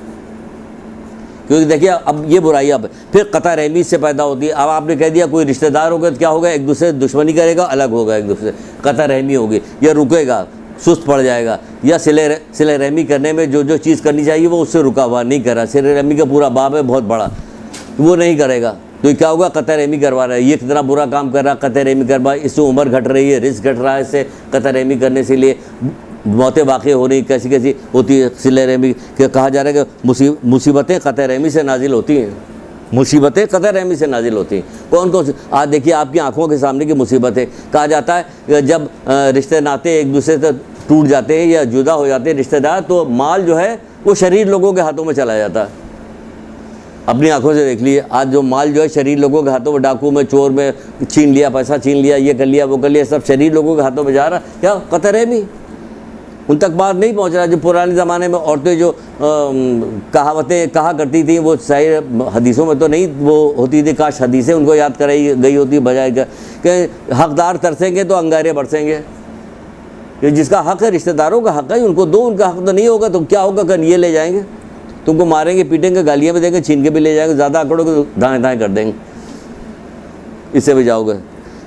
کیونکہ دیکھیے اب یہ برائی اب پھر قطع رحمی سے پیدا ہوتی ہے۔ اب آپ نے کہہ دیا کوئی رشتہ دار ہوگا تو کیا ہوگا، ایک دوسرے دشمنی کرے گا، الگ ہوگا ایک دوسرے، قطع رحمی ہوگی، یا رکے گا، سست پڑ جائے گا، یا صلہ رحمی کرنے میں جو چیز کرنی چاہیے وہ اس سے رکا ہوا نہیں کر رہا۔ صلہ رحمی کا پورا باب ہے بہت بڑا، وہ نہیں کرے گا تو کیا ہوگا، قطع رحمی کروا رہا ہے، یہ کتنا برا کام کر رہا ہے، قطع رحمی کروا، اس سے عمر گھٹ رہی ہے، رزق گھٹ رہا ہے، اس سے قطع رحمی کرنے سے لیے موتیں واقع ہو رہی، کیسی ہوتی ہے صلہ رحمی، کہ کہا جا رہا ہے کہ مصیبتیں قطع رحمی سے نازل ہوتی ہیں، مصیبتیں قطع رحمی سے نازل ہوتی ہیں۔ کون سی؟ آج دیکھیے آپ کی آنکھوں کے سامنے کی مصیبتیں۔ کہا جاتا ہے کہ جب رشتے ناتے ایک دوسرے سے ٹوٹ جاتے ہیں یا جدا ہو جاتے ہیں رشتہ دار، تو مال جو ہے وہ شریر لوگوں کے ہاتھوں میں چلا جاتا ہے۔ اپنی آنکھوں سے دیکھ لیے، آج جو مال جو ہے شریر لوگوں کے ہاتھوں میں، ڈاکو میں، چور میں چھین لیا، پیسہ چھین لیا، یہ کر لیا، وہ کر لیا، سب شریر لوگوں کے ہاتھوں میں جا رہا۔ کیا قطع رحمی؟ ان تک بات نہیں پہنچ رہا۔ جو پرانے زمانے میں عورتیں جو کہاوتیں کہا کرتی تھیں وہ صحیح حدیثوں میں تو نہیں وہ ہوتی تھی، کاش حدیثیں ان کو یاد کرائی گئی ہوتی بجائے کہ حقدار ترسیں گے تو انگارے برسیں گے۔ کہ جس کا حق ہے رشتہ داروں کا حق ہے ان کو دو، ان کا حق تو نہیں ہوگا تو کیا ہوگا کہ یہ لے جائیں گے، تم کو ماریں گے پیٹیں گے گالیاں بھی دیں گے چھین کے بھی لے جائیں گے، زیادہ اکڑو گے تو دائیں دائیں کر دیں گے، اس سے بھی جاؤ گے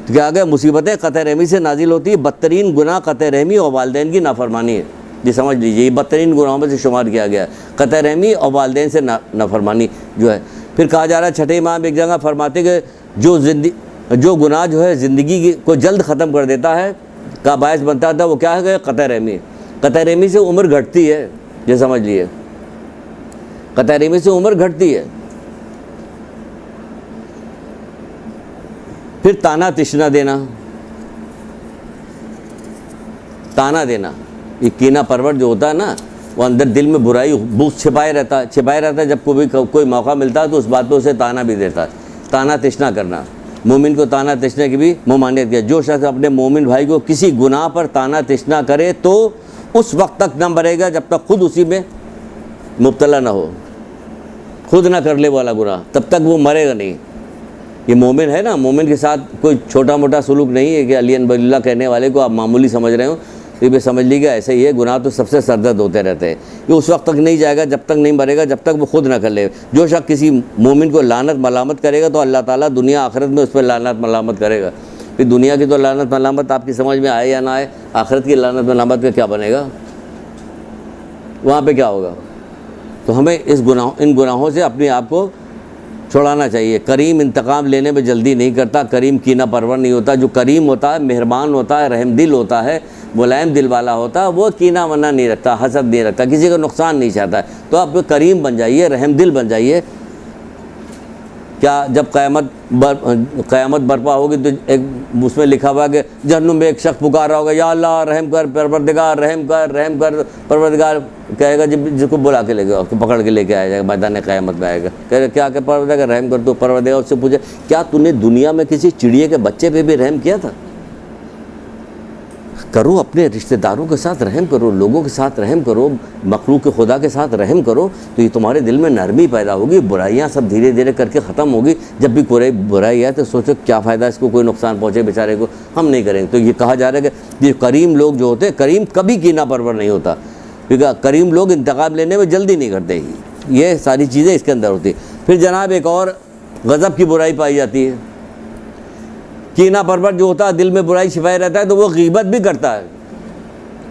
تو کیا آگے مصیبتیں قطع رحمی سے نازل ہوتی ہے۔ بدترین گناہ قطع رحمی اور والدین کی نافرمانی ہے، یہ سمجھ لیجیے، یہ بدترین گناہوں میں سے شمار کیا گیا ہے، قطع رحمی اور والدین سے نافرمانی جو ہے۔ پھر کہا جا رہا ہے چھٹے امام ایک جگہ فرماتے کہ جو گناہ جو ہے زندگی کو جلد ختم کر دیتا ہے کا باعث بنتا تھا وہ کیا ہے کہ قطع رحمی، قطع رحمی سے عمر گھٹتی ہے، یہ سمجھ لیے، قطع رحمی سے عمر گھٹتی ہے۔ پھر تانا تشنا دینا، تانا دینا، یہ کینہ پرور جو ہوتا ہے نا وہ اندر دل میں برائی بغض چھپائے رہتا ہے، جب کوئی موقع ملتا ہے تو اس بات پہ اسے تانا بھی دیتا ہے، تانا تشنا کرنا۔ مومن کو تانا تشنا کی بھی ممانعت کیا، جو شخص اپنے مومن بھائی کو کسی گناہ پر تانا تشنا کرے تو اس وقت تک نہ مرے گا جب تک خود اسی میں مبتلا نہ ہو، خود نہ کر لے والا گناہ، تب تک وہ مرے گا نہیں۔ یہ مومن ہے نا، مومن کے ساتھ کوئی چھوٹا موٹا سلوک نہیں ہے کہ علی اللہ کہنے والے کو آپ معمولی سمجھ رہے ہو، یہ بھی سمجھ لیجیے ایسا ہی ہے، گناہ تو سب سے سردرد ہوتے رہتے ہیں، یہ اس وقت تک نہیں جائے گا جب تک نہیں مرے گا، جب تک وہ خود نہ کر لے۔ جو شخص کسی مومن کو لعنت ملامت کرے گا تو اللہ تعالیٰ دنیا آخرت میں اس پہ لعنت ملامت کرے گا۔ پھر دنیا کی تو لعنت ملامت آپ کی سمجھ میں آئے یا نہ آئے، آخرت کی لعنت ملامت کا کیا بنے گا، وہاں پہ کیا ہوگا؟ تو ہمیں ان گناہوں سے اپنے آپ کو چھڑانا چاہیے۔ کریم انتقام لینے میں جلدی نہیں کرتا، کریم کینہ پرور نہیں ہوتا، جو کریم ہوتا ہے مہربان ہوتا ہے، رحم دل ہوتا ہے، ملائم دل والا ہوتا ہے، وہ کینہ منہ نہیں رکھتا، حسد نہیں رکھتا، کسی کا نقصان نہیں چاہتا ہے۔ تو آپ کریم بن جائیے، رحم دل بن جائیے۔ کیا جب قیامت برپا ہوگی تو ایک اس میں لکھا ہوا کہ جہنم میں ایک شخص پکار رہا ہوگا، یا اللہ رحم کر پروردگار، رحم کر پروردگار، کہے گا جس کو بلا کے لے گا پکڑ کے لے کے آیا جائے گا، میدان قیامت میں آئے گا، کہے گا کیا کہ پروردگار رحم کر، تو پروردگار اس سے پوچھے کیا تو نے دنیا میں کسی چڑیے کے بچے پہ بھی رحم کیا تھا؟ کرو، اپنے رشتہ داروں کے ساتھ رحم کرو، لوگوں کے ساتھ رحم کرو، مخلوق خدا کے ساتھ رحم کرو، تو یہ تمہارے دل میں نرمی پیدا ہوگی، برائیاں سب دھیرے دھیرے کر کے ختم ہوگی۔ جب بھی کوئی برائی ہے تو سوچو کیا فائدہ اس کو، کوئی نقصان پہنچے بیچارے کو، ہم نہیں کریں گے۔ تو یہ کہا جا رہا ہے کہ یہ کریم لوگ جو ہوتے ہیں، کریم کبھی کینہ پرور نہیں ہوتا، کیونکہ کریم لوگ انتقام لینے میں جلدی نہیں کرتے، یہ ساری چیزیں اس کے اندر ہوتی ہیں۔ پھر جناب ایک اور غضب کی برائی پائی جاتی ہے، کینہ پرور جو ہوتا ہے دل میں برائی چھپائے رہتا ہے تو وہ غیبت بھی کرتا ہے۔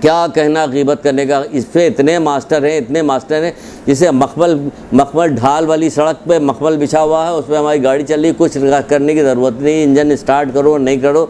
کیا کہنا غیبت کرنے کا، اس پہ اتنے ماسٹر ہیں، جسے مخمل ڈھال والی سڑک پہ مخمل بچھا ہوا ہے، اس پہ ہماری گاڑی چل رہی، کچھ کرنے کی ضرورت نہیں، انجن اسٹارٹ کرو نہیں کرو،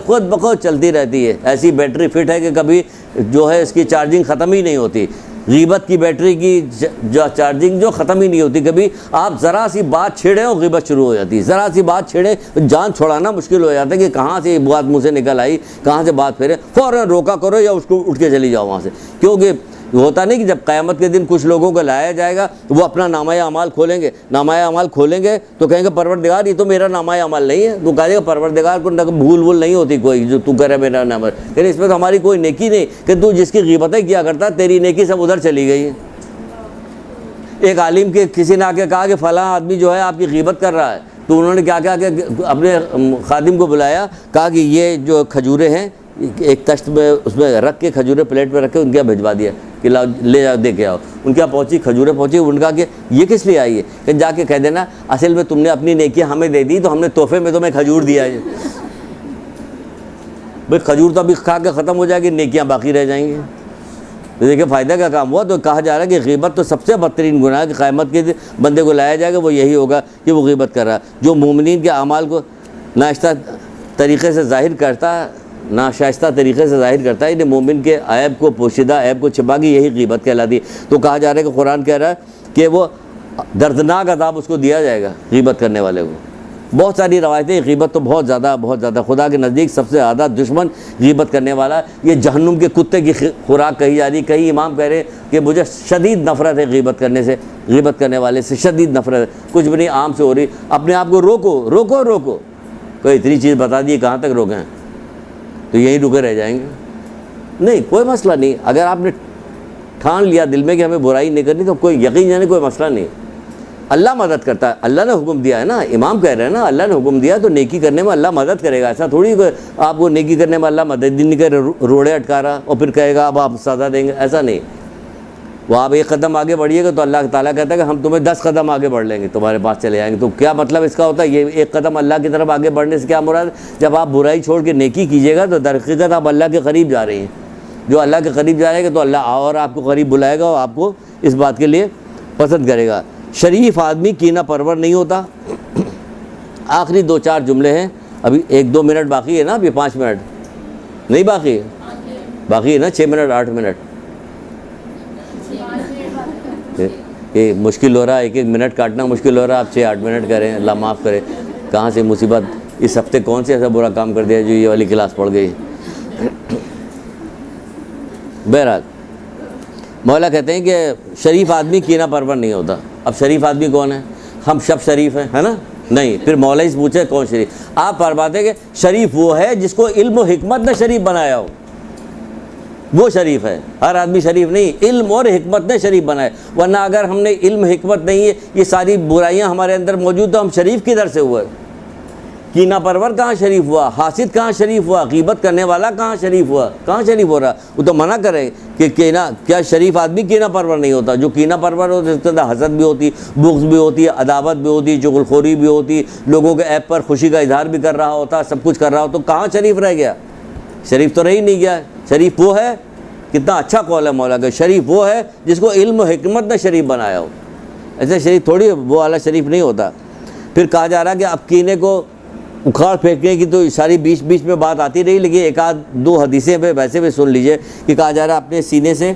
خود بخود چلتی رہتی ہے، ایسی بیٹری فٹ ہے کہ کبھی جو ہے اس کی چارجنگ ختم ہی نہیں ہوتی۔ غیبت کی بیٹری کی جو چارجنگ جو ختم ہی نہیں ہوتی، کبھی آپ ذرا سی بات چھیڑیں اور غیبت شروع ہو جاتی ہے، ذرا سی بات چھیڑیں جان چھوڑانا مشکل ہو جاتا ہے کہ کہاں سے یہ بات منہ سے نکل آئی، کہاں سے بات پھیرے، فوراً روکا کرو یا اس کو اٹھ کے چلی جاؤ وہاں سے۔ کیونکہ ہوتا نہیں کہ جب قیامت کے دن کچھ لوگوں کو لایا جائے گا وہ اپنا نامہ اعمال کھولیں گے تو کہیں گے پروردگار یہ تو میرا نامہ اعمال نہیں ہے، تو کہے گا پروردگار کو بھول نہیں ہوتی کوئی جو تو کرے میرا نامہ، لیکن اس میں تو ہماری کوئی نیکی نہیں کہ تو جس کی غیبتیں کیا کرتا تیری نیکی سب ادھر چلی گئی ہے۔ ایک عالم کے کسی نے آ کے کہا کہ فلاں آدمی جو ہے آپ کی غیبت کر رہا ہے، تو انہوں نے کیا کہا کہ اپنے خادم کو بلایا، کہا کہ یہ جو کھجوریں ہیں ایک تشت میں اس میں رکھ کے کھجوریں پلیٹ پہ رکھ کے ان کے یہاں بھجوا دیا کہ لاؤ لے جاؤ دے کے آؤ۔ ان کے یہاں پہنچی کھجوریں پہنچی، ان کا کہ یہ کس لیے آئی ہے، کہ جا کے کہہ دینا اصل میں تم نے اپنی نیکیاں ہمیں دے دی تو ہم نے تحفے میں تمہیں کھجور دیا ہے۔ بھائی کھجور تو ابھی کھا کے ختم ہو جائے گی، نیکیاں باقی رہ جائیں گی، دیکھیں فائدہ کا کام ہوا۔ تو کہا جا رہا ہے کہ غیبت تو سب سے بدترین گناہ ہے کہ قیامت کے بندے کو لایا جائے گا وہ یہی ہوگا کہ وہ غیبت کر رہا ہے، جو مومنین کے اعمال کو ناشتہ طریقے سے ظاہر کرتا ہے، ناشائستہ طریقے سے ظاہر کرتا ہے، انہیں مومن کے عیب کو پوشیدہ عیب کو چھپا کے یہی غیبت کہلاتی ہے۔ تو کہا جا رہا ہے کہ قرآن کہہ رہا ہے کہ وہ دردناک عذاب اس کو دیا جائے گا غیبت کرنے والے کو۔ بہت ساری روایتیں، غیبت تو بہت زیادہ خدا کے نزدیک سب سے زیادہ دشمن غیبت کرنے والا، یہ جہنم کے کتے کی خوراک کہی جا رہی۔ کئی امام کہہ رہے کہ مجھے شدید نفرت ہے غیبت کرنے سے، غیبت کرنے والے سے شدید نفرت ہے، کچھ بھی نہیں عام سے ہو رہی، اپنے آپ کو روکو۔ کوئی اتنی چیز بتا دی کہاں تک روکیں، تو یہیں رکے رہ جائیں گے۔ نہیں کوئی مسئلہ نہیں، اگر آپ نے ٹھان لیا دل میں کہ ہمیں برائی نہیں کرنی تو کوئی یقین جانے کوئی مسئلہ نہیں، اللہ مدد کرتا ہے, اللہ نے حکم دیا ہے نا, امام کہہ رہے ہیں نا اللہ نے حکم دیا تو نیکی کرنے میں اللہ مدد کرے گا. ایسا تھوڑی کہ آپ کو نیکی کرنے میں اللہ مدد نہیں کرے, روڑے اٹکا رہا اور پھر کہے گا اب آپ سزا دیں گے, ایسا نہیں. وہ آپ ایک قدم آگے بڑھیے گا تو اللہ تعالیٰ کہتا ہے کہ ہم تمہیں 10 قدم آگے بڑھ لیں گے, تمہارے پاس چلے جائیں گے. تو کیا مطلب اس کا ہوتا ہے؟ یہ ایک قدم اللہ کی طرف آگے بڑھنے سے کیا مراد؟ جب آپ برائی چھوڑ کے نیکی کیجیے گا تو در حقیقت آپ اللہ کے قریب جا رہے ہیں. جو اللہ کے قریب جائے گا تو اللہ اور آپ کو قریب بلائے گا اور آپ کو اس بات کے لیے پسند کرے گا. شریف آدمی کینہ پرور نہیں ہوتا. آخری 2-4 جملے ہیں, ابھی 1-2 منٹ باقی ہے نا, ابھی 5 منٹ نہیں باقی ہے, باقی ہے نا 6 منٹ 8 منٹ. یہ مشکل ہو رہا ہے, 1-1 منٹ کاٹنا مشکل ہو رہا ہے, آپ 6-8 منٹ کریں, اللہ معاف کرے. کہاں سے مصیبت, اس ہفتے کون سے ایسا برا کام کر دیا جو یہ والی کلاس پڑھ گئی. بہرحال مولا کہتے ہیں کہ شریف آدمی کینہ پرور نہیں ہوتا. اب شریف آدمی کون ہے؟ ہم سب شریف ہیں, ہے نا؟ نہیں. پھر مولا ہی سے پوچھے کون شریف. آپ فرماتے کہ شریف وہ ہے جس کو علم و حکمت نے شریف بنایا ہو, وہ شریف ہے. ہر آدمی شریف نہیں, علم اور حکمت نے شریف بنایا. ورنہ اگر ہم نے علم حکمت نہیں ہے, یہ ساری برائیاں ہمارے اندر موجود, تو ہم شریف کدھر سے ہوئے؟ کینہ پرور کہاں شریف ہوا؟ حاسد کہاں شریف ہوا؟ غیبت کرنے والا کہاں شریف ہوا؟ کہاں شریف ہو رہا؟ وہ تو منع کرے کہ کیا شریف آدمی کینہ پرور نہیں ہوتا؟ جو کینہ پرور ہوتا ہے اس کے اندر حسد بھی ہوتی, بغض بھی ہوتی ہے, عداوت بھی ہوتی, چغلخوری بھی ہوتی, لوگوں کے عیب پر خوشی کا اظہار بھی کر رہا ہوتا, سب کچھ کر رہا ہو, تو کہاں شریف رہ گیا؟ شریف تو رہ ہی نہیں گیا. شریف وہ ہے, کتنا اچھا قول ہے مولا کہ شریف وہ ہے جس کو علم و حکمت نے شریف بنایا ہو. ایسے شریف تھوڑی وہ اعلیٰ شریف نہیں ہوتا. پھر کہا جا رہا کہ اب کینے کو اکھاڑ پھینکنے کی تو ساری بیچ میں بات آتی رہی, لیکن 1-2 حدیثیں پہ ویسے بھی سن لیجئے کہ کہا جا رہا اپنے سینے سے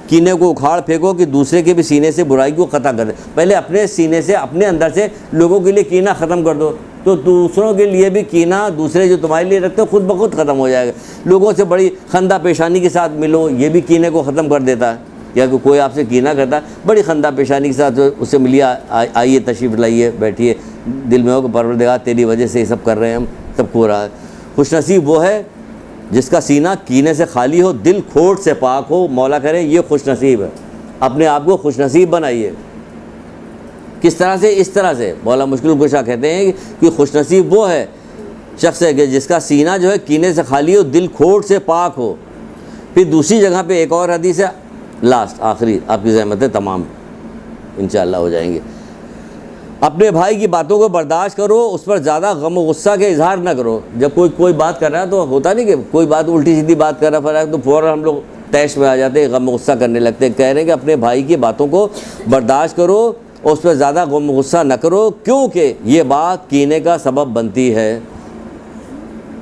کینے کو اکھاڑ پھینکو کہ دوسرے کے بھی سینے سے برائی کو قطع کر دے. پہلے اپنے سینے سے, اپنے اندر سے لوگوں کے لیے کینہ ختم کر دو, تو دوسروں کے لیے بھی کینہ دوسرے جو تمہارے لیے رکھتے خود بخود ختم ہو جائے گا. لوگوں سے بڑی خندہ پیشانی کے ساتھ ملو, یہ بھی کینے کو ختم کر دیتا ہے. یا کہ کوئی آپ سے کینہ کرتا ہے, بڑی خندہ پیشانی کے ساتھ اس سے ملیے, آئیے تشریف لائیے, بیٹھیے, دل میں ہو کہ پروردگار تیری وجہ سے یہ سب کر رہے ہیں, ہم سب کو ہو رہا ہے. خوش نصیب وہ ہے جس کا سینہ کینے سے خالی ہو, دل کھوٹ سے پاک ہو. مولا کرے یہ خوش نصیب ہے. اپنے آپ کو خوش نصیب بنائیے. کس طرح سے؟ اس طرح سے مولا مشکل کشا کہتے ہیں کہ خوش نصیب وہ ہے شخص ہے کہ جس کا سینہ جو ہے کینے سے خالی ہو, دل کھوٹ سے پاک ہو. پھر دوسری جگہ پہ ایک اور حدیث ہے, لاسٹ آخری, آپ کی زحمتیں تمام انشاءاللہ ہو جائیں گے. اپنے بھائی کی باتوں کو برداشت کرو, اس پر زیادہ غم و غصہ کے اظہار نہ کرو. جب کوئی بات کر رہا ہے تو ہوتا نہیں کہ کوئی بات الٹی سیدھی بات کر رہا ہے تو فوراً ہم لوگ طیش میں آ جاتے ہیں, غم و غصہ کرنے لگتے ہیں. کہہ رہے ہیں کہ اپنے بھائی کی باتوں کو برداشت کرو اور اس پر زیادہ غم و غصہ نہ کرو, کیونکہ یہ بات کینے کا سبب بنتی ہے.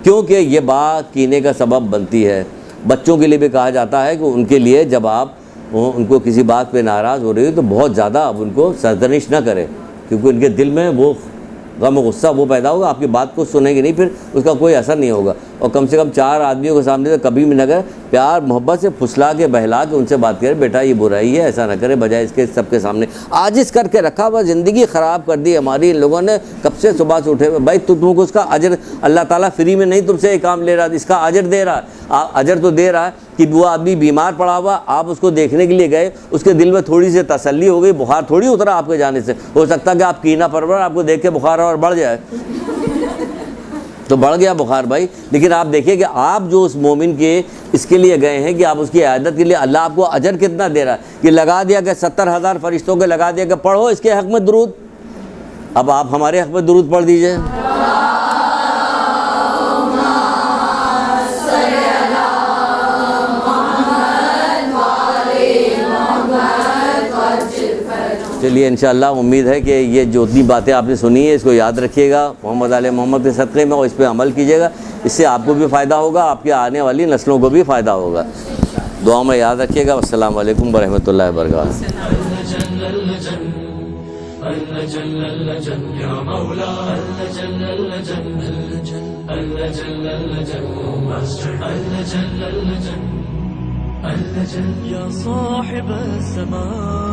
کیونکہ یہ بات کینے کا سبب بنتی ہے. بچوں کے لیے بھی کہا جاتا ہے کہ ان کے لیے جب آپ ان کو کسی بات پہ ناراض ہو رہی ہو تو بہت زیادہ اب ان کو سرزنش نہ کریں, کیونکہ ان کے دل میں وہ غم و غصہ وہ پیدا ہوگا, آپ کی بات کو سنیں گے نہیں, پھر اس کا کوئی اثر نہیں ہوگا. اور کم سے کم 4 آدمیوں کے سامنے تو کبھی بھی نہ کرے, پیار محبت سے پھسلا کے بہلا کے ان سے بات کرے, بیٹا یہ برائی ہے, ایسا نہ کرے, بجائے اس کے سب کے سامنے عاجز کر کے رکھا ہوا. زندگی خراب کر دی ہماری ان لوگوں نے, کب سے صبح سے اٹھے ہوئے. بھائی تم کو اس کا اجر اللہ تعالیٰ فری میں نہیں تم سے یہ کام لے رہا, اس کا اجر دے رہا. اجر تو دے رہا ہے کہ وہ آدمی بیمار پڑا ہوا, آپ اس کو دیکھنے کے لیے گئے, اس کے دل میں تھوڑی سی تسلی ہو گئی, بخار تھوڑی اترا آپ کے جانے سے. ہو سکتا ہے کہ آپ کینہ پرور, آپ کو دیکھ کے بخار اور بڑھ جائے, تو بڑھ گیا بخار بھائی. لیکن آپ دیکھیں کہ آپ جو اس مومن کے اس کے لیے گئے ہیں کہ آپ اس کی عیادت کے لیے, اللہ آپ کو اجر کتنا دے رہا ہے کہ لگا دیا کہ 70,000 فرشتوں کے لگا دیا کہ پڑھو اس کے حق میں درود. اب آپ ہمارے حق میں درود پڑھ دیجئے. چلیے انشاءاللہ امید ہے کہ یہ جو اتنی باتیں آپ نے سنی ہے اس کو یاد رکھیے گا محمد علیہ محمد کے صدقے میں, اور اس پہ عمل کیجیے گا. اس سے آپ کو بھی فائدہ ہوگا, آپ کی آنے والی نسلوں کو بھی فائدہ ہوگا. دعاؤں میں یاد رکھیے گا. السلام علیکم ورحمۃ اللہ وبرکاتہ.
يا صاحب السماء